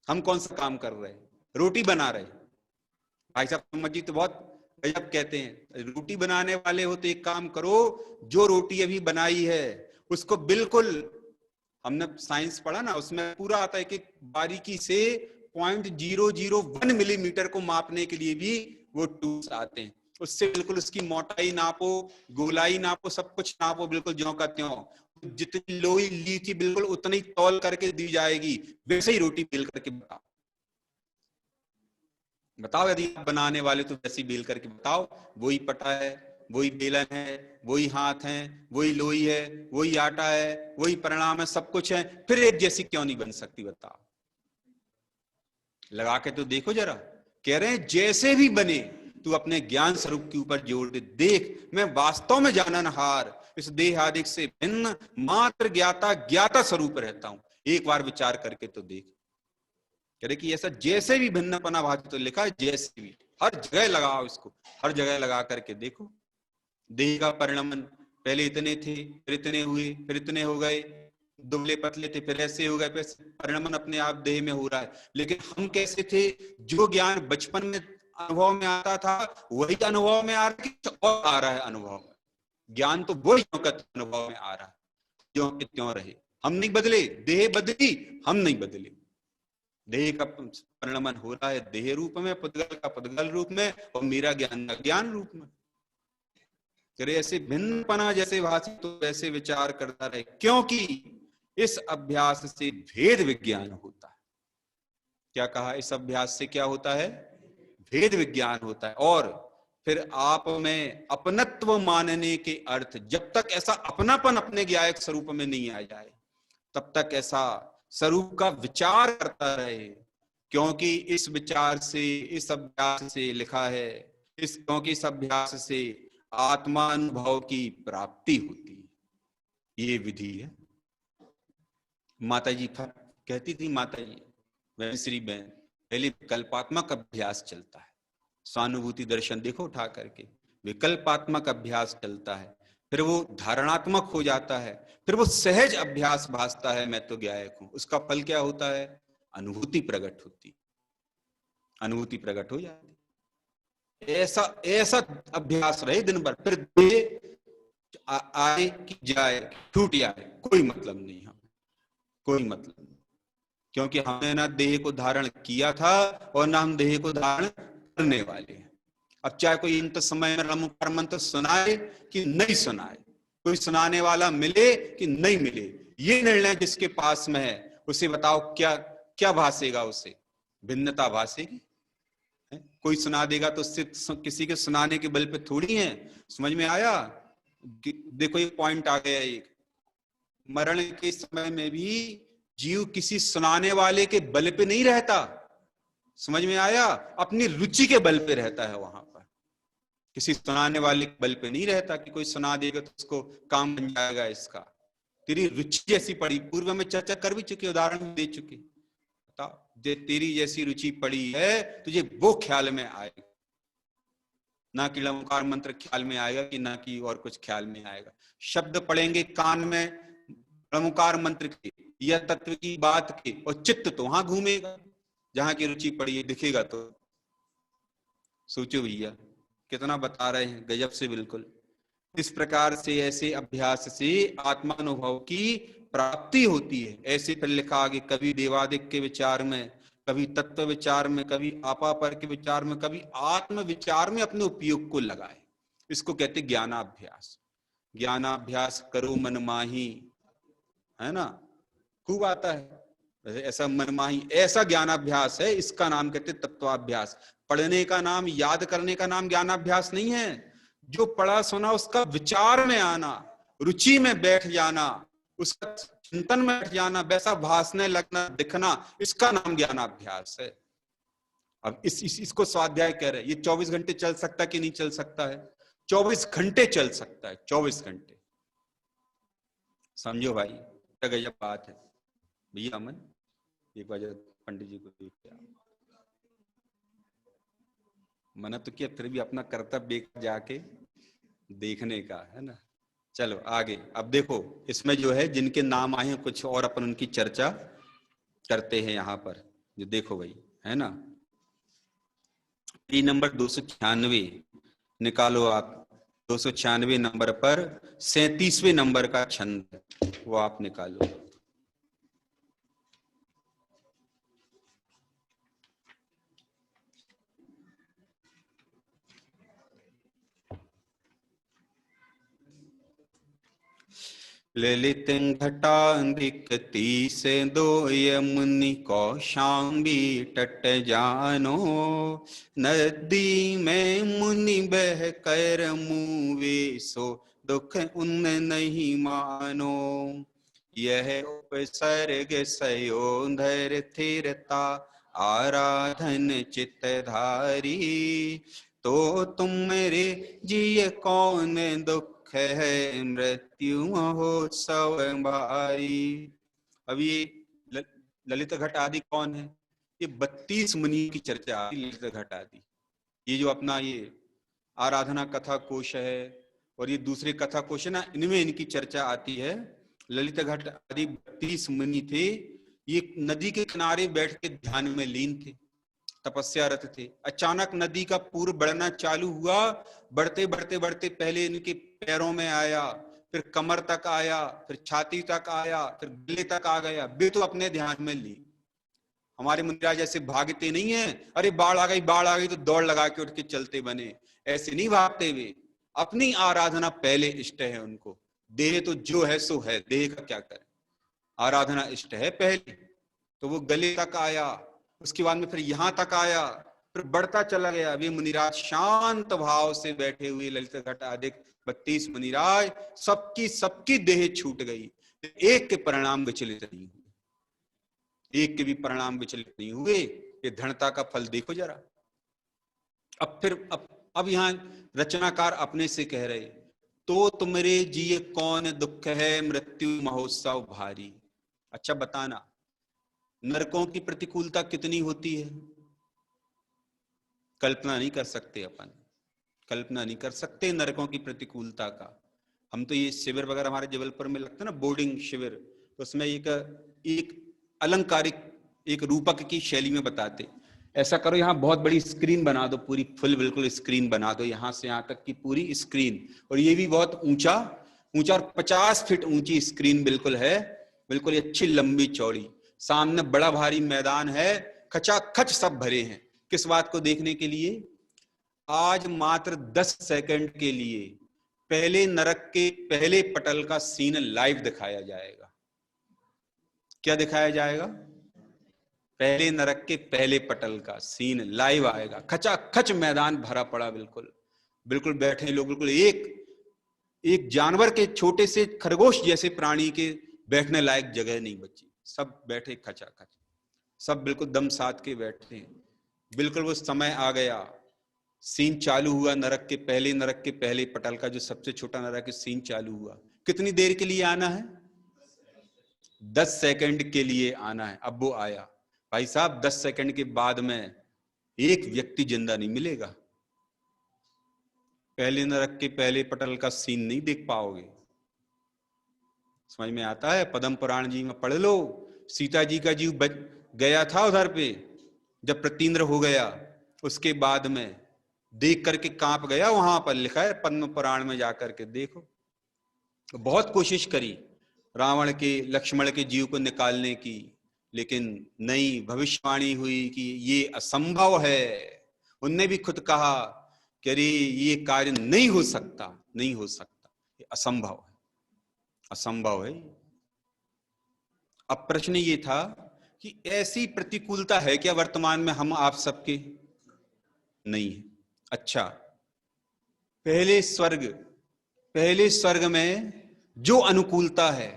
हम कौन सा काम कर रहे? रोटी बना रहे। भाई साहब मोहम्मद जी तो बहुत गजब कहते हैं, रोटी बनाने वाले हो तो एक काम करो, जो रोटी अभी बनाई है उसको बिल्कुल, हमने साइंस पढ़ा ना, उसमें पूरा आता है कि बारीकी से 0.001 मिलीमीटर को मापने के लिए भी वो टूल्स आते हैं। उससे बिल्कुल उसकी मोटाई नापो, गोलाई नापो, सब कुछ नापो, बिल्कुल ज्यों का त्यों। जितनी लोई ली थी बिल्कुल उतनी तौल करके दी जाएगी, वैसे ही रोटी बेल करके बताओ। बताओ, यदि आप बनाने वाले तो वैसी बेल करके बताओ। वही पटा है, वही बेलन है, वही हाथ है, वही लोई है, वही आटा है, वही परिणाम है, सब कुछ है, फिर एक जैसी क्यों नहीं बन सकती? बताओ, लगा के तो देखो जरा। कह रहे हैं जैसे भी बने तू अपने ज्ञान स्वरूप के ऊपर जोड़ दे। देख, मैं वास्तव में जाननहार, इस देह आदि से भिन्न मात्र ज्ञाता, ज्ञाता स्वरूप रहता हूं। एक बार विचार करके तो देख। कह रहे कि ऐसा जैसे भी भिन्नपना भाती, तो लिखा है जैसे भी, हर जगह लगाओ इसको, हर जगह लगा करके देखो। देह का परिणमन, पहले इतने थे, फिर इतने हुए, फिर इतने हो गए, दुबले पतले थे, फिर ऐसे हो गए, फिर परिणमन अपने आप देह में हो रहा है। लेकिन हम कैसे थे? जो ज्ञान बचपन में अनुभव में आता था वही अनुभव में आ रहा है, और आ रहा है अनुभव में। ज्ञान तो वही अनुभव में आ रहा है, जो त्यों रहे। हम नहीं बदले, देह बदली, हम नहीं बदले। देह का परिणमन हो रहा है देह रूप में, पुद्गल का पुद्गल रूप में, और मेरा ज्ञान का ज्ञान रूप में। करे ऐसे भिन्नपना जैसे भाषी तो वैसे विचार करता रहे, क्योंकि इस अभ्यास से भेद विज्ञान होता है। क्या कहा? इस अभ्यास से क्या होता है? भेद विज्ञान होता है। और फिर आप में अपनत्व मानने के अर्थ, जब तक ऐसा अपनापन अपने ज्ञायक स्वरूप में नहीं आ जाए तब तक ऐसा स्वरूप का विचार करता रहे, क्योंकि इस विचार से, इस अभ्यास से लिखा है, क्योंकि इस अभ्यास से आत्मानुभव की प्राप्ति होती है। ये विधि है। माता जी कहती थी, माता जी वैश्री बहन, पहले विकल्पात्मक अभ्यास चलता है, स्वानुभूति दर्शन देखो उठा करके, विकल्पात्मक अभ्यास चलता है, फिर वो धारणात्मक हो जाता है, फिर वो सहज अभ्यास भासता है, मैं तो ज्ञायक हूं। उसका फल क्या होता है? अनुभूति प्रकट होती, अनुभूति प्रकट हो जाती। ऐसा ऐसा अभ्यास रहे दिन भर, फिर देह आए कि जाए, छूट जाए, कोई मतलब नहीं, हम कोई मतलब नहीं, क्योंकि हमने ना देह को धारण किया था और ना हम देह को धारण करने वाले हैं। अब चाहे कोई इंत समय में नमोकार मंत्र सुनाए कि नहीं सुनाए, कोई सुनाने वाला मिले कि नहीं मिले, ये निर्णय जिसके पास में है, उसे बताओ क्या क्या भासेगा? उसे भिन्नता भासेगी। कोई सुना देगा तो उससे किसी के सुनाने के बल पे थोड़ी है। समझ में आया? देखो एक पॉइंट आ गया, एक मरण के समय में भी जीव किसी सुनाने वाले के बल पे नहीं रहता। समझ में आया? अपनी रुचि के बल पे रहता है वहां पर, किसी सुनाने वाले के बल पे नहीं रहता कि कोई सुना देगा तो उसको काम बन जाएगा इसका। तेरी रुचि जैसी पड़ी, पूर्व में चर्चा कर भी चुके, उदाहरण दे चुके, बताओ तेरी जैसी रुचि पड़ी है तुझे वो ख्याल में आएगा, ना कि लमकार मंत्र ख्याल में आएगा कि ना कि और कुछ ख्याल में आएगा। शब्द पड़ेंगे कान में लमकार मंत्र के या तत्व की बात के, और चित्त तो वहां घूमेगा जहां की रुचि पड़ी है, दिखेगा तो। सोचो भैया कितना बता रहे हैं, गजब से बिल्कुल। इस प्रकार से ऐसे अभ्यास से आत्मानुभव की प्राप्ति होती है। ऐसे फिर लिखा आगे, कभी देवादिक के विचार में, कभी तत्व विचार में, कभी आपापर के विचार में, कभी आत्म विचार में अपने उपयोग को लगाए। इसको कहते ज्ञानाभ्यास। ज्ञानाभ्यास करो मन माही, है ना, खूब आता है ऐसा मनमाही, ऐसा ज्ञानाभ्यास है, इसका नाम कहते तत्वाभ्यास। पढ़ने का नाम, याद करने का नाम ज्ञानाभ्यास नहीं है। जो पढ़ा सुना उसका विचार में आना, रुचि में बैठ जाना, उसका चिंतन में बैठ जाना, वैसा भासने लगना, दिखना, इसका नाम ज्ञानाभ्यास है। अब इसको स्वाध्याय कह रहे हैं। ये 24 घंटे चल सकता है कि नहीं चल सकता है? 24 घंटे चल सकता है, 24 घंटे। समझो भाई, गजब बात है भैया। अमन एक बार पंडित जी को देख मना तो किया, फिर भी अपना कर्तव्य जाके देखने का है ना। चलो आगे, अब देखो इसमें जो है जिनके नाम आए हैं कुछ और अपन उनकी चर्चा करते हैं यहाँ पर। जो देखो भाई, है ना, नंबर 296 निकालो आप। 296 नंबर पर 37वें नंबर का छंद, वो आप निकालो। ललित घटाधिकती से दो यमुनि कौशाम्बी तट जानो, नदी में मुनि बह कर मुवे सो दुख उन नहीं मानो। यह उपसर्ग सयोधर थिरता आराधन चित्तधारी, तो तुम मेरे जिय कौन दुख है मृत्यु महोत्सव भारी। अब ये ललित घट आदि कौन है? ये 32 मुनि की चर्चा आती ललित घट आदि। ये जो अपना ये आराधना कथा कोश है और ये दूसरे कथा कोश है ना, इनमें इनकी चर्चा आती है। ललित घट आदि 32 मुनि थे। ये नदी के किनारे बैठ के ध्यान में लीन थे, तपस्यारत थे। अचानक नदी का पूर बढ़ना चालू हुआ, बढ़ते बढ़ते बढ़ते पहले इनके पैरों में आया, फिर कमर तक आया, फिर छाती तक आया, फिर गले तक आ गया। वे तो अपने ध्यान में ली। हमारे मुनिराज ऐसे भागते नहीं है, अरे बाढ़ आ गई तो दौड़ लगा के उठ के चलते बने, ऐसे नहीं भागते वे। अपनी आराधना पहले इष्ट है उनको। देह तो जो है सो है, देह का क्या करे। आराधना इष्ट है पहले, तो वो गले तक आया, उसके बाद में फिर यहां तक आया, फिर बढ़ता चला गया। वे मुनिराज शांत भाव से बैठे हुए, ललित घट अधिक 32 मुनिराज, सबकी सबकी देह छूट गई, एक के परिणाम विचलित नहीं हुए, एक के भी परिणाम विचलित नहीं हुए। ये दृढ़ता का फल देखो जरा। अब फिर अब यहां रचनाकार अपने से कह रहे, तो तुमरे जिए कौन दुख है मृत्यु महोत्सव भारी। अच्छा बताना, नरकों की प्रतिकूलता कितनी होती है? कल्पना नहीं कर सकते अपन, कल्पना नहीं कर सकते नरकों की प्रतिकूलता का। हम तो ये शिविर वगैरह हमारे जबलपुर में लगता है ना, बोर्डिंग शिविर, तो उसमें एक अलंकारिक, एक रूपक की शैली में बताते, ऐसा करो यहाँ बहुत बड़ी स्क्रीन बना दो, पूरी फुल बिल्कुल स्क्रीन बना दो, यहां से यहाँ तक की पूरी स्क्रीन, और ये भी बहुत ऊंचा ऊंचा, और 50 फीट ऊंची स्क्रीन बिल्कुल है, बिल्कुल अच्छी लंबी चौड़ी, सामने बड़ा भारी मैदान है, खचाखच सब भरे हैं। किस बात को देखने के लिए? आज मात्र 10 सेकंड के लिए पहले नरक के पहले पटल का सीन लाइव दिखाया जाएगा। क्या दिखाया जाएगा? पहले नरक के पहले पटल का सीन लाइव आएगा, खचाखच मैदान भरा पड़ा, बिल्कुल बिल्कुल बैठे लोग, बिल्कुल एक जानवर के छोटे से खरगोश जैसे प्राणी के बैठने लायक जगह नहीं बची, सब बैठे खचाखच, सब बिल्कुल दम साध के बैठे हैं। बिल्कुल वो समय आ गया, सीन चालू हुआ, नरक के पहले पटल का जो सबसे छोटा नरक है, सीन चालू हुआ। कितनी देर के लिए आना है? 10 सेकंड के लिए आना है। अब वो आया, भाई साहब 10 सेकंड के बाद में एक व्यक्ति जिंदा नहीं मिलेगा, पहले नरक के पहले पटल का सीन नहीं देख पाओगे। समझ में आता है? पद्म पुराण जी में पढ़ लो, सीता जी का जीव बच गया था उधर पे, जब प्रतीन्द्र हो गया, उसके बाद में देख करके कांप गया, वहां पर लिखा है पद्म पुराण में, जाकर के देखो। बहुत कोशिश करी रावण के, लक्ष्मण के जीव को निकालने की, लेकिन नहीं, भविष्यवाणी हुई कि ये असंभव है। उनने भी खुद कहा कि अरे ये कार्य नहीं हो सकता, नहीं हो सकता, ये असंभव है, असंभव है। अब प्रश्न ये था कि ऐसी प्रतिकूलता है क्या वर्तमान में हम आप सबके? नहीं है। अच्छा, पहले स्वर्ग में जो अनुकूलता है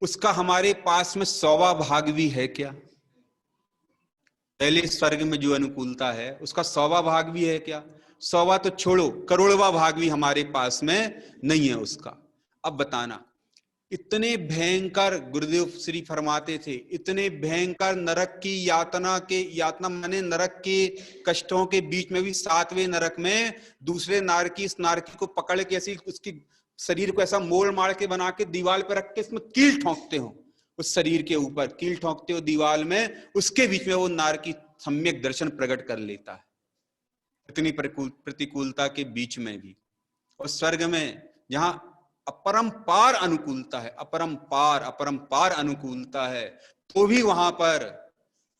उसका हमारे पास में 100वां भाग भी है क्या? पहले स्वर्ग में जो अनुकूलता है उसका 100वां भाग भी है क्या? 100वां तो छोड़ो, करोड़वां भाग भी हमारे पास में नहीं है उसका। अब बताना, इतने भयंकर, गुरुदेव श्री फरमाते थे, इतने भयंकर नरक की यातना माने नरक के कष्टों के बीच में भी 7वें नरक में दूसरे नारकी इस नारकी को पकड़ के ऐसी उसकी शरीर को ऐसा मोड़ मार के बना के दीवार पर रख के इसमें कील ठोंकते हो, उस शरीर के ऊपर कील ठोंकते हो दीवार में, उसके बीच में वो नारकी सम्यक दर्शन प्रकट कर लेता है, इतनी प्रतिकूलता के बीच में भी। और स्वर्ग में जहां अपरंपार अनुकूलता है, अपरंपार अनुकूलता है, तो भी वहां पर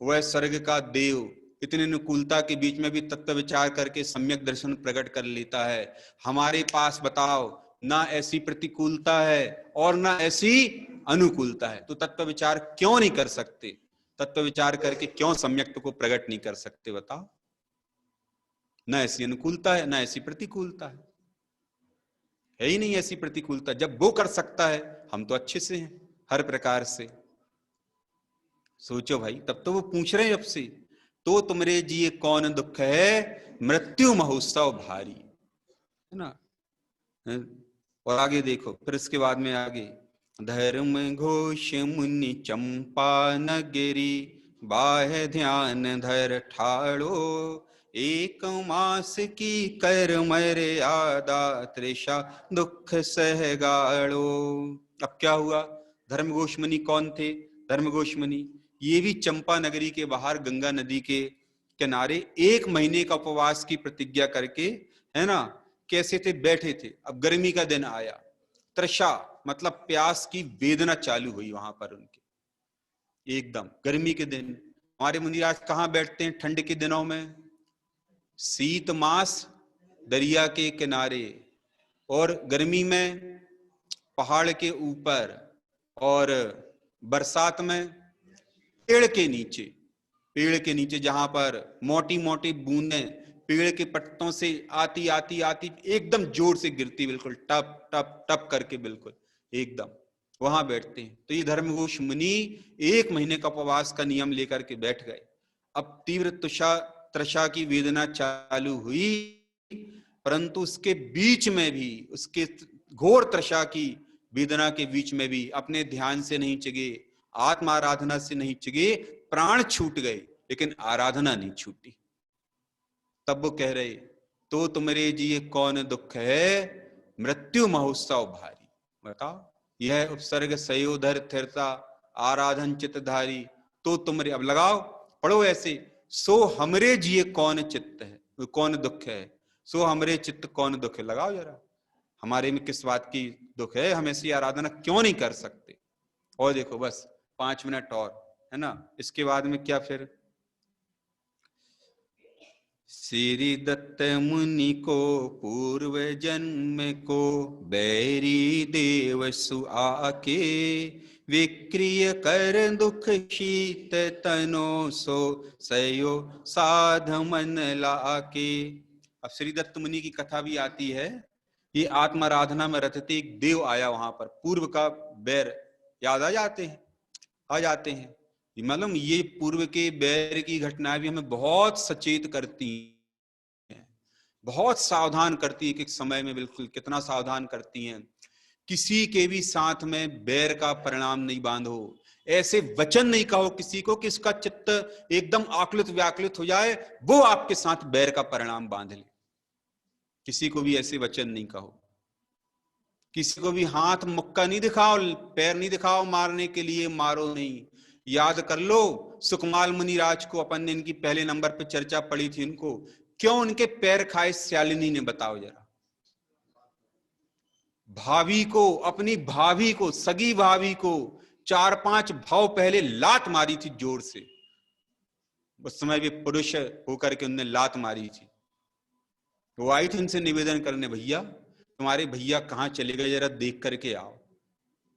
वह स्वर्ग का देव इतनी अनुकूलता के बीच में भी तत्व विचार करके सम्यक दर्शन प्रकट कर लेता है। हमारे पास बताओ, ना ऐसी प्रतिकूलता है और ना ऐसी अनुकूलता है, तो तत्व विचार क्यों नहीं कर सकते? तत्व विचार करके क्यों सम्यक को प्रकट नहीं कर सकते? बताओ। ना ऐसी अनुकूलता है, ना ऐसी प्रतिकूलता है ही नहीं ऐसी प्रतिकूलता। जब वो कर सकता है, हम तो अच्छे से हैं हर प्रकार से। सोचो भाई, तब तो वो पूछ रहे हैं अब से, तो तुमरे जिए कौन दुख है मृत्यु महोत्सव भारी, है ना? और आगे देखो, फिर इसके बाद में आगे, धर्म घोष मुनि चंपा नगरी, बाह्य ध्यान धर ठाड़ो, एक मास की कर मर्यादा, तृषा दुख सह गाड़ो। अब क्या हुआ? धर्मघोष मुनि कौन थे? धर्मघोष मुनि ये भी चंपा नगरी के बाहर गंगा नदी के किनारे 1 महीने का उपवास की प्रतिज्ञा करके, है ना, कैसे थे? बैठे थे। अब गर्मी का दिन आया, तृषा मतलब प्यास की वेदना चालू हुई वहां पर उनके, एकदम गर्मी के दिन। हमारे मुनिराज कहाँ बैठते हैं ठंड के दिनों में? शीत मास दरिया के किनारे, और गर्मी में पहाड़ के ऊपर, और बरसात में पेड़ के नीचे जहां पर मोटी मोटी बूंदें पेड़ के पत्तों से आती आती आती एकदम जोर से गिरती, बिल्कुल टप टप टप करके, बिल्कुल एकदम वहां बैठते हैं। तो ये धर्मघोष मुनि 1 महीने का उपवास का नियम लेकर के बैठ गए। अब तीव्र तृषा की वेदना चालू हुई, परंतु उसके बीच में भी, उसके घोर तृषा की वेदना के बीच में भी अपने ध्यान से नहीं चिगे, आत्म आराधना से नहीं चिगे, प्राण छूट गए लेकिन आराधना नहीं छूटी। तब वो कह रहे, तो तुम्हारे जिए कौन दुख है, मृत्यु महोत्सव भारी। बताओ, यह उपसर्ग सयोधर थिरता आराधन चित्तधारी, तो तुम्हारे, अब लगाओ पढ़ो ऐसे, सो हमरे जिए कौन चित्त है, कौन दुख है, सो हमरे चित्त कौन दुख है। लगाओ जरा, हमारे में किस बात की दुख है, हम ऐसी आराधना क्यों नहीं कर सकते। और देखो बस 5 मिनट और है ना, इसके बाद में क्या फिर, श्री दत्त मुनि को पूर्व जन्म को बैरी देव सु आके, विक्रिय कर दुख शीत तनो सो सयो साध मन लाके। अब श्री दत्त मुनि की कथा भी आती है। ये आत्माराधना में रत थे, एक देव आया वहां पर, पूर्व का बैर याद आ जाते हैं। मालूम, ये पूर्व के बैर की घटनाएं भी हमें बहुत सचेत करती हैं, बहुत सावधान करती है। कि समय में बिल्कुल कितना सावधान करती हैं, किसी के भी साथ में बैर का परिणाम नहीं बांधो, ऐसे वचन नहीं कहो किसी को कि इसका चित्त एकदम आकुलित व्याकुलित हो जाए, वो आपके साथ बैर का परिणाम बांध ले। किसी को भी ऐसे वचन नहीं कहो, किसी को भी हाथ मुक्का नहीं दिखाओ, पैर नहीं दिखाओ मारने के लिए, मारो नहीं। याद कर लो सुकमाल मुनिराज को, अपन ने इनकी पहले नंबर पे चर्चा पड़ी थी, इनको क्यों उनके पैर खाए श्यालिनी ने, बताओ जरा। भाभी को, अपनी भाभी को, सगी भाभी को 4-5 भाव पहले लात मारी थी जोर से। उस समय भी पुरुष होकर के उनने लात मारी थी। वो आई थी उनसे निवेदन करने, भैया तुम्हारे भैया कहाँ चले गए, जरा देख करके आओ,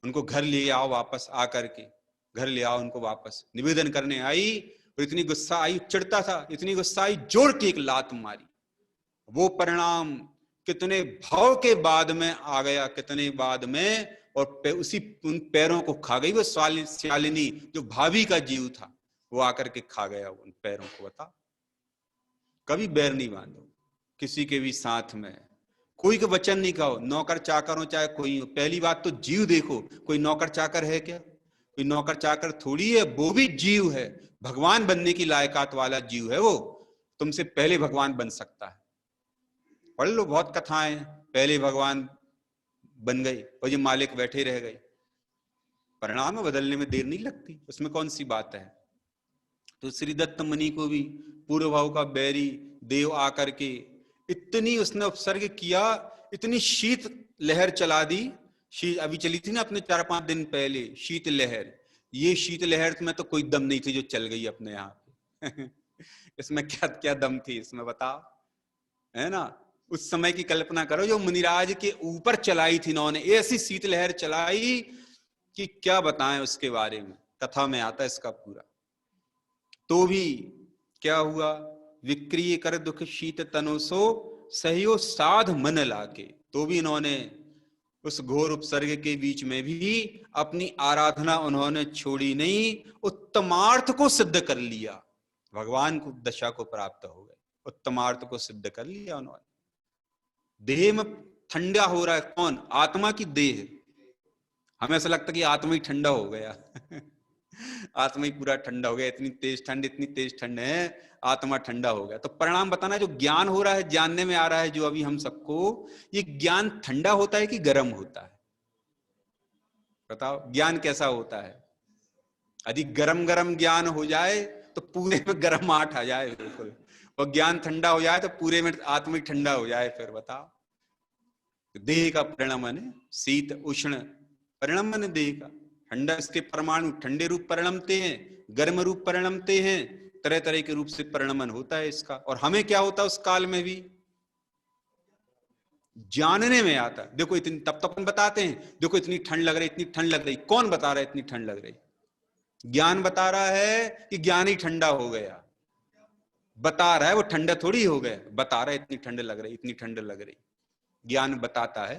उनको घर ले आओ वापस, आकर के घर ले आओ उनको वापस। निवेदन करने आई और इतनी गुस्सा आई, चिढ़ता था, इतनी गुस्सा आई, जोर की एक लात मारी। वो परिणाम कितने भाव के बाद में आ गया, कितने बाद में, और उसी उन पैरों को खा गई वो श्यालिनी, जो भाभी का जीव था, वो आकर के खा गया उन पैरों को। बता, कभी बैर नहीं बांधो किसी के भी साथ में, कोई का वचन नहीं कहो, नौकर चाकर हो चाहे कोई हो। पहली बात तो जीव देखो, कोई नौकर चाकर है क्या, कोई नौकर चाकर थोड़ी है, वो भी जीव है, भगवान बनने की लायकात वाला जीव है वो, तुमसे पहले भगवान बन सकता है। पढ़ लो, बहुत कथाएं, पहले भगवान बन गए और ये मालिक बैठे रह गए। परिणाम बदलने में देर नहीं लगती, उसमें कौन सी बात है। तो श्री दत्त मुनि को भी पूर्व भाव का बैरी देव आकर के इतनी उसने उपसर्ग किया, इतनी शीत लहर चला दी। अभी चली थी ना अपने 4-5 दिन पहले शीत लहर, ये शीत लहर में तो कोई दम नहीं थी जो चल गई अपने यहाँ पे इसमें क्या क्या दम थी इसमें, बताओ, है ना। उस समय की कल्पना करो, जो मुनिराज के ऊपर चलाई थी इन्होंने, ऐसी शीत लहर चलाई कि क्या बताएं उसके बारे में, कथा में आता है इसका पूरा। तो भी क्या हुआ, विक्रिय कर दुख शीत तनो सो सहयो साध मन लाके। तो भी इन्होंने उस घोर उपसर्ग के बीच में भी अपनी आराधना उन्होंने छोड़ी नहीं, उत्तमार्थ को सिद्ध कर लिया, भगवान को दशा को प्राप्त हो गए, उत्तमार्थ को सिद्ध कर लिया उन्होंने। देह में ठंडा हो रहा है कौन, आत्मा की देह। हमें ऐसा लगता कि आत्मा ही ठंडा हो गया आत्मा ही पूरा ठंडा हो गया, इतनी तेज ठंड है, आत्मा ठंडा हो गया। तो परिणाम बताना, जो ज्ञान हो रहा है, जानने में आ रहा है जो अभी हम सबको, ये ज्ञान ठंडा होता है कि गर्म होता है, बताओ। ज्ञान कैसा होता है, यदि गरम गरम ज्ञान हो जाए तो पूरे में गर्माहट आ जाए बिल्कुल, और ज्ञान ठंडा हो जाए तो पूरे में आत्मा ही ठंडा हो जाए, फिर बताओ। देह का परिणमन है, शीत उष्ण परिणमन है देह का। ठंडा, इसके परमाणु ठंडे रूप परिणमते हैं, गर्म रूप परिणमते हैं, तरह तरह के रूप से परिणमन होता है इसका। और हमें क्या होता है उस काल में भी, जानने में आता है। देखो इतनी, तब तक हम बताते हैं देखो इतनी ठंड लग रही, इतनी ठंड लग रही, कौन बता रहा है इतनी ठंड लग रही, ज्ञान बता रहा है कि ज्ञान ही ठंडा हो गया, बता रहा है, वो ठंडा थोड़ी हो गया, बता रहा है इतनी ठंड लग रही, इतनी ठंड लग रही, ज्ञान बताता है।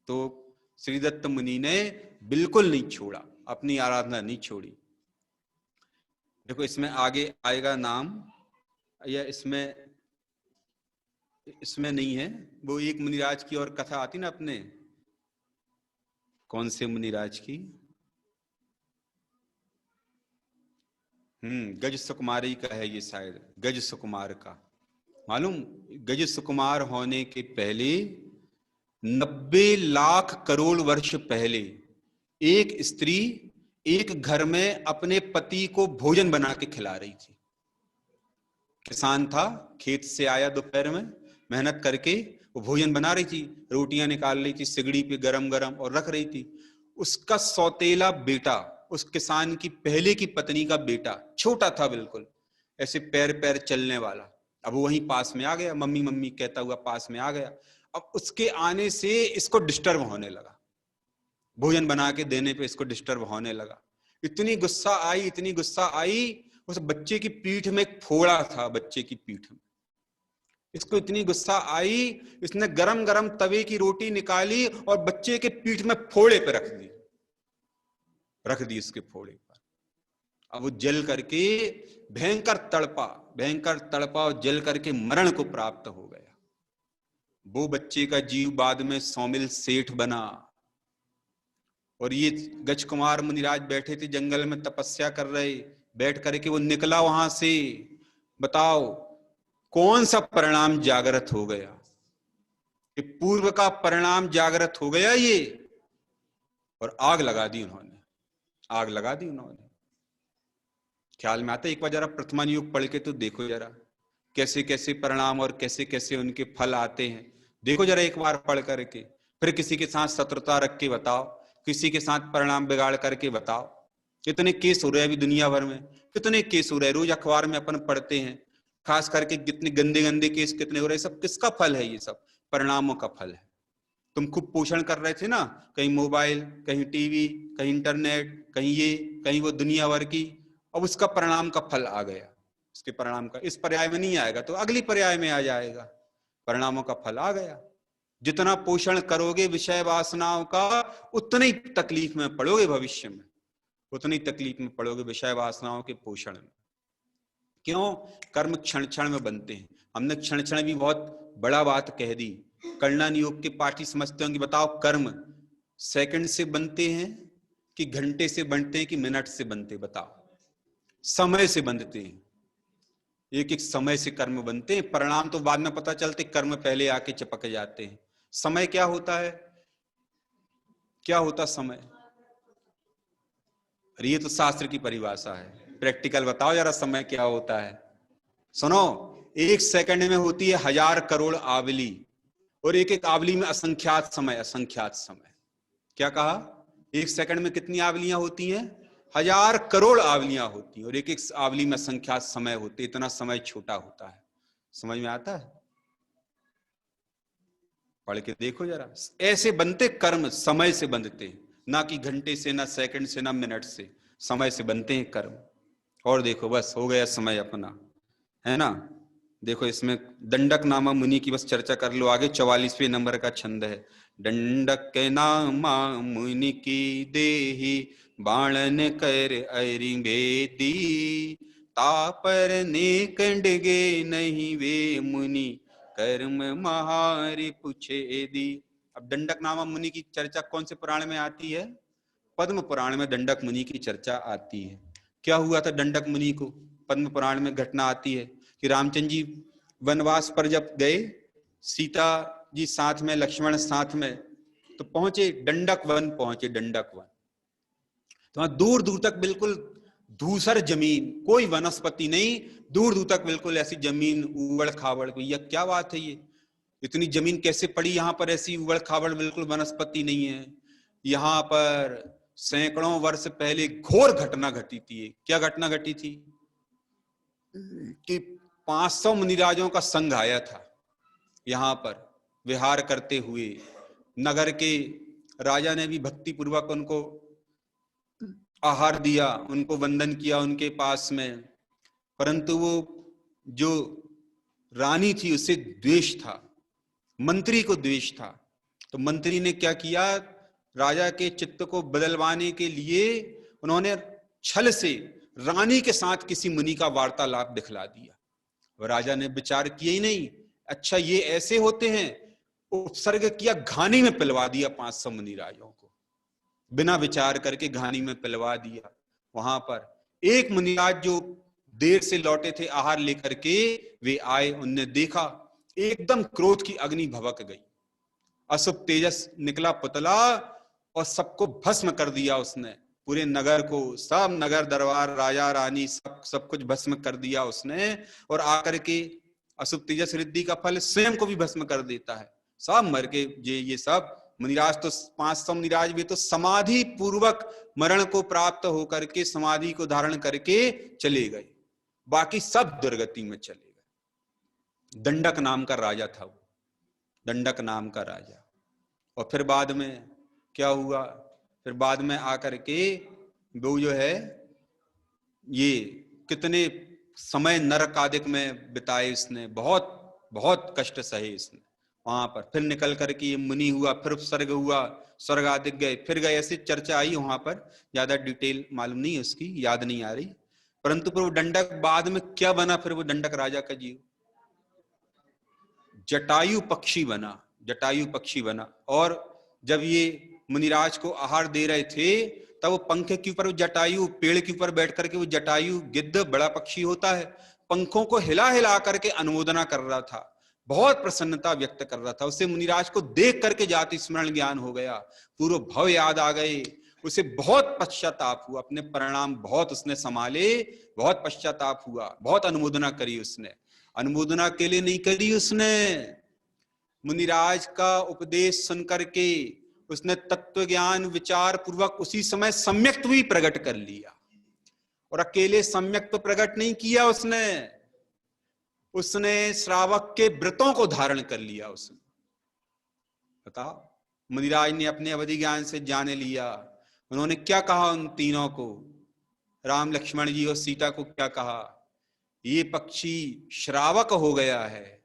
तो श्रीदत्त मुनि ने बिल्कुल नहीं छोड़ा, अपनी आराधना नहीं छोड़ी। देखो इसमें आगे आएगा नाम, या इसमें नहीं है, वो एक मुनिराज की और कथा आती ना अपने, कौन से मुनिराज की, गज सुकुमारी का है ये शायद, गज सुकुमार का। मालूम, गज सुकुमार होने के पहले 90 लाख करोड़ वर्ष पहले एक स्त्री एक घर में अपने पति को भोजन बना के खिला रही थी। किसान था, खेत से आया दोपहर में, मेहनत करके वो भोजन बना रही थी, रोटियां निकाल रही थी सिगड़ी पे गरम गरम और रख रही थी। उसका सौतेला बेटा, उस किसान की पहले की पत्नी का बेटा, छोटा था बिल्कुल, ऐसे पैर पैर चलने वाला, अब वो वहीं पास में आ गया, मम्मी मम्मी कहता हुआ पास में आ गया। अब उसके आने से इसको डिस्टर्ब होने लगा, भोजन बना के देने पे इसको डिस्टर्ब होने लगा। इतनी गुस्सा आई, इतनी गुस्सा आई, उस बच्चे की पीठ में एक फोड़ा था, बच्चे की पीठ में, इसको इतनी गुस्सा आई, इसने गरम गरम तवे की रोटी निकाली और बच्चे के पीठ में फोड़े पे रख दी इसके फोड़े पर। अब वो जल करके भयंकर तड़पा और जल करके मरण को प्राप्त हो गया। वो बच्चे का जीव बाद में सौमिल सेठ बना, और ये गज कुमार मुनिराज बैठे थे जंगल में तपस्या कर रहे, बैठ करके वो निकला वहां से। बताओ कौन सा परिणाम जागृत हो गया, ये पूर्व का परिणाम जागृत हो गया ये, और आग लगा दी उन्होंने, आग लगा दी उन्होंने। ख्याल में आता है? एक बार जरा प्रथमान युग पढ़ के तो देखो जरा, कैसे कैसे परिणाम और कैसे कैसे उनके फल आते हैं, देखो जरा एक बार पढ़ करके, फिर किसी के साथ शत्रुता रख के बताओ, किसी के साथ परिणाम बिगाड़ करके बताओ। कितने केस हो रहे हैं अभी दुनिया भर में, कितने केस हो रहे हैं, रोज अखबार में अपन पढ़ते हैं, खास करके कितने गंदे गंदे केस कितने हो रहे हैं। सब किसका फल है? ये सब परिणामों का फल है। तुम खूब पोषण कर रहे थे ना, कहीं मोबाइल, कहीं टीवी, कहीं इंटरनेट, कहीं ये, कहीं वो, दुनिया भर की, अब उसका परिणाम का फल आ गया। इसके परिणाम का इस पर्याय में नहीं आएगा तो अगली पर्याय में आ जाएगा, परिणामों का फल आ गया। जितना पोषण करोगे विषय वासनाओं का, उतनी तकलीफ में पड़ोगे भविष्य में, उतनी तकलीफ में पड़ोगे विषय वासनाओं के पोषण में। क्यों? कर्म क्षण क्षण में बनते हैं। हमने क्षण क्षण भी बहुत बड़ा बात कह दी। कल्याण योग के पाठी समझते होंगे, बताओ कर्म सेकंड से बनते हैं कि घंटे से बनते हैं कि मिनट से बनते? बताओ। समय से बनते हैं, एक एक समय से कर्म बनते हैं। परिणाम तो बाद में पता चलते, कर्म पहले आके चिपक जाते हैं। समय क्या होता है? क्या होता समय? अरे ये तो शास्त्र की परिभाषा है, प्रैक्टिकल बताओ जरा, समय क्या होता है? सुनो, एक सेकंड में होती है 1000 करोड़ आवली, और एक एक आवली में असंख्यात समय, असंख्यात समय। क्या कहा? एक सेकंड में कितनी आवलियां होती हैं? 1000 करोड़ आवलियां होती हैं, और एक एक आवली में असंख्यात समय होते, इतना समय छोटा होता है। समझ में आता है? पढ़ के देखो जरा। ऐसे बनते कर्म, समय से बनते, ना कि घंटे से, ना सेकंड से, ना मिनट से, समय से बनते हैं कर्म। और देखो बस हो गया समय अपना, है ना। देखो इसमें दंडक नामा मुनि की बस चर्चा कर लो आगे, 44वें नंबर का छंद है। दंडक के नामा मुनि की देही, बाणन कर अरि बेदी, तापर ने कंडगे नहीं वे मुनि, कर्म महारि पूछे दी। अब दंडक नामा मुनि की चर्चा कौन से पुराण में आती है? पद्म पुराण में दंडक मुनि की चर्चा आती है। क्या हुआ था दंडक मुनि को? पद्म पुराण में घटना आती है कि रामचंद्र जी वनवास पर जब गए, सीता जी साथ में, लक्ष्मण साथ में, तो पहुंचे दंडक वन, पहुंचे दंडक वन। तो वहां दूर दूर तक बिल्कुल धूसर जमीन, कोई वनस्पति नहीं, दूर दूर तक बिल्कुल ऐसी जमीन, उबड़ खाबड़। भैया क्या बात है, ये इतनी जमीन कैसे पड़ी यहाँ पर, ऐसी उबड़ खाबड़, बिल्कुल वनस्पति नहीं है। यहाँ पर सैकड़ों वर्ष पहले घोर घटना घटी थी। क्या घटना घटी थी? कि 500 मुनिराजों का संघ आया था यहाँ पर विहार करते हुए। नगर के राजा ने भी भक्ति पूर्वक उनको आहार दिया, उनको वंदन किया उनके पास में, परंतु वो जो रानी थी उसे द्वेष था, मंत्री को द्वेष था। तो मंत्री ने क्या किया, राजा के चित्त को बदलवाने के लिए उन्होंने छल से रानी के साथ किसी मुनि का वार्तालाप दिखला दिया। और राजा ने विचार किया ही नहीं, अच्छा ये ऐसे होते हैं, उत्सर्ग किया, घानी में पिलवा दिया 500 मुनि राजों को, बिना विचार करके घानी में पिलवा दिया। वहां पर एक मुनिराज जो देर से लौटे थे आहार लेकर के, वे आए, उनने देखा, एकदम क्रोध की अग्नि भभक गई, अशुभ तेजस निकला पुतला और सबको भस्म कर दिया उसने, पूरे नगर को, सब नगर दरबार, राजा रानी, सब कुछ भस्म कर दिया उसने। और आकर के अशुभ तेजस रिद्धि का फल स्वयं को भी भस्म कर देता है, सब मर के ये सब मुनिराज, तो 500 मुनिराज भी तो समाधि पूर्वक मरण को प्राप्त होकर के समाधि को धारण करके चले गए, बाकी सब दुर्गति में चले गए। दंडक नाम का राजा था वो, दंडक नाम का राजा। और फिर बाद में क्या हुआ, फिर बाद में आकर के वो जो है ये कितने समय नरक आदिक में बिताए इसने, बहुत बहुत कष्ट सहे इसने वहां पर। फिर निकल करके ये मुनि हुआ, फिर उपसर्ग हुआ, स्वर्ग आदिक गए, फिर गए, ऐसी चर्चा आई वहां पर, ज्यादा डिटेल मालूम नहीं है उसकी, याद नहीं आ रही। परंतु फिर वो दंडक बाद में क्या बना, फिर वो दंडक राजा का जीव जटायु पक्षी बना, जटायु पक्षी बना। और जब ये मुनिराज को आहार दे रहे थे तब वो पंख के ऊपर, जटायु पेड़ के ऊपर बैठ करके, वो जटायु गिद्ध बड़ा पक्षी होता है, पंखों को हिला हिला करके अनुमोदना कर रहा था, बहुत प्रसन्नता व्यक्त कर रहा था। उसे मुनिराज को देख करके जाति स्मरण ज्ञान हो गया, पूर्व भव याद आ गए, उसे बहुत पश्चाताप हुआ, अपने परिणाम बहुत उसने संभाले, बहुत पश्चाताप हुआ, बहुत अनुमोदना करी उसने। अनुमोदना के लिए नहीं करी उसने, मुनिराज का उपदेश सुनकर के उसने तत्व ज्ञान विचार पूर्वक उसी समय सम्यक्त भी प्रकट कर लिया। और अकेले सम्यक्त तो प्रकट नहीं किया उसने, उसने श्रावक के व्रतों को धारण कर लिया उसने। बताओ, मुनिराज ने अपने अवधि ज्ञान से जाने लिया। उन्होंने क्या कहा उन तीनों को, राम लक्ष्मण जी और सीता को क्या कहा, ये पक्षी श्रावक हो गया है,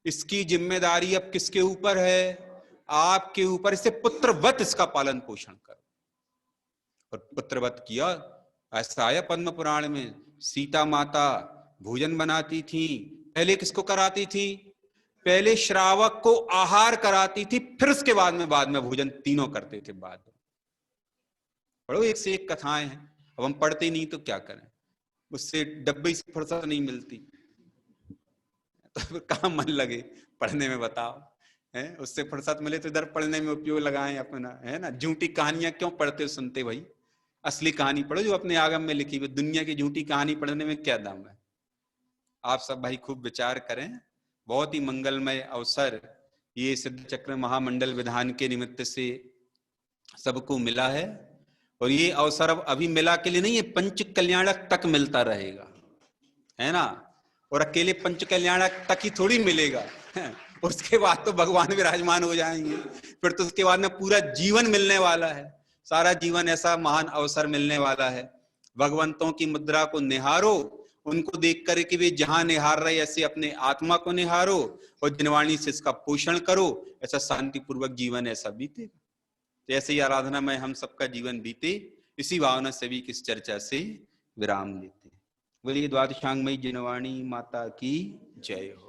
इसकी जिम्मेदारी अब किसके ऊपर है, आपके ऊपर, इसे पुत्रवत इसका पालन पोषण करो। और पुत्रवत किया, ऐसा आया पद्म पुराण में, सीता माता भोजन बनाती थी, पहले किसको कराती थी, पहले श्रावक को आहार कराती थी, फिर उसके बाद में भोजन तीनों करते थे। बाद में पढ़ो, एक से एक कथाएं हैं, अब हम पढ़ते नहीं तो क्या करें, उससे डब्बे से फुर्सत नहीं मिलती, तो कहाँ मन लगे पढ़ने में, बताओ है, उससे फुर्सत मिले तो इधर पढ़ने में उपयोग लगाएं अपना, है ना। झूठी कहानियां क्यों पढ़ते हो सुनते भाई, असली कहानी पढ़ो जो अपने आगम में लिखी हुई, दुनिया की झूठी कहानी पढ़ने में क्या दाम है। आप सब भाई खूब विचार करें, बहुत ही मंगलमय अवसर ये सिद्ध चक्र महामंडल विधान के निमित्त से सबको मिला है। और ये अवसर अब अभी मिला के लिए नहीं है, पंच कल्याणक तक मिलता रहेगा, है ना। और अकेले पंच कल्याणक तक ही थोड़ी मिलेगा, उसके बाद तो भगवान विराजमान हो जाएंगे, फिर तो उसके बाद में पूरा जीवन मिलने वाला है, सारा जीवन ऐसा महान अवसर मिलने वाला है। भगवंतों की मुद्रा को निहारो, उनको देख कर के वे जहां निहार रहे ऐसे अपने आत्मा को निहारो, और जिनवाणी से इसका पोषण करो, ऐसा शांतिपूर्वक जीवन ऐसा बीतेगा। तो ऐसे ही आराधना में हम सबका जीवन बीते, इसी भावना से भी किस चर्चा से विराम लेते। बोलिए द्वादशांगमयी जिनवाणी माता की जय हो।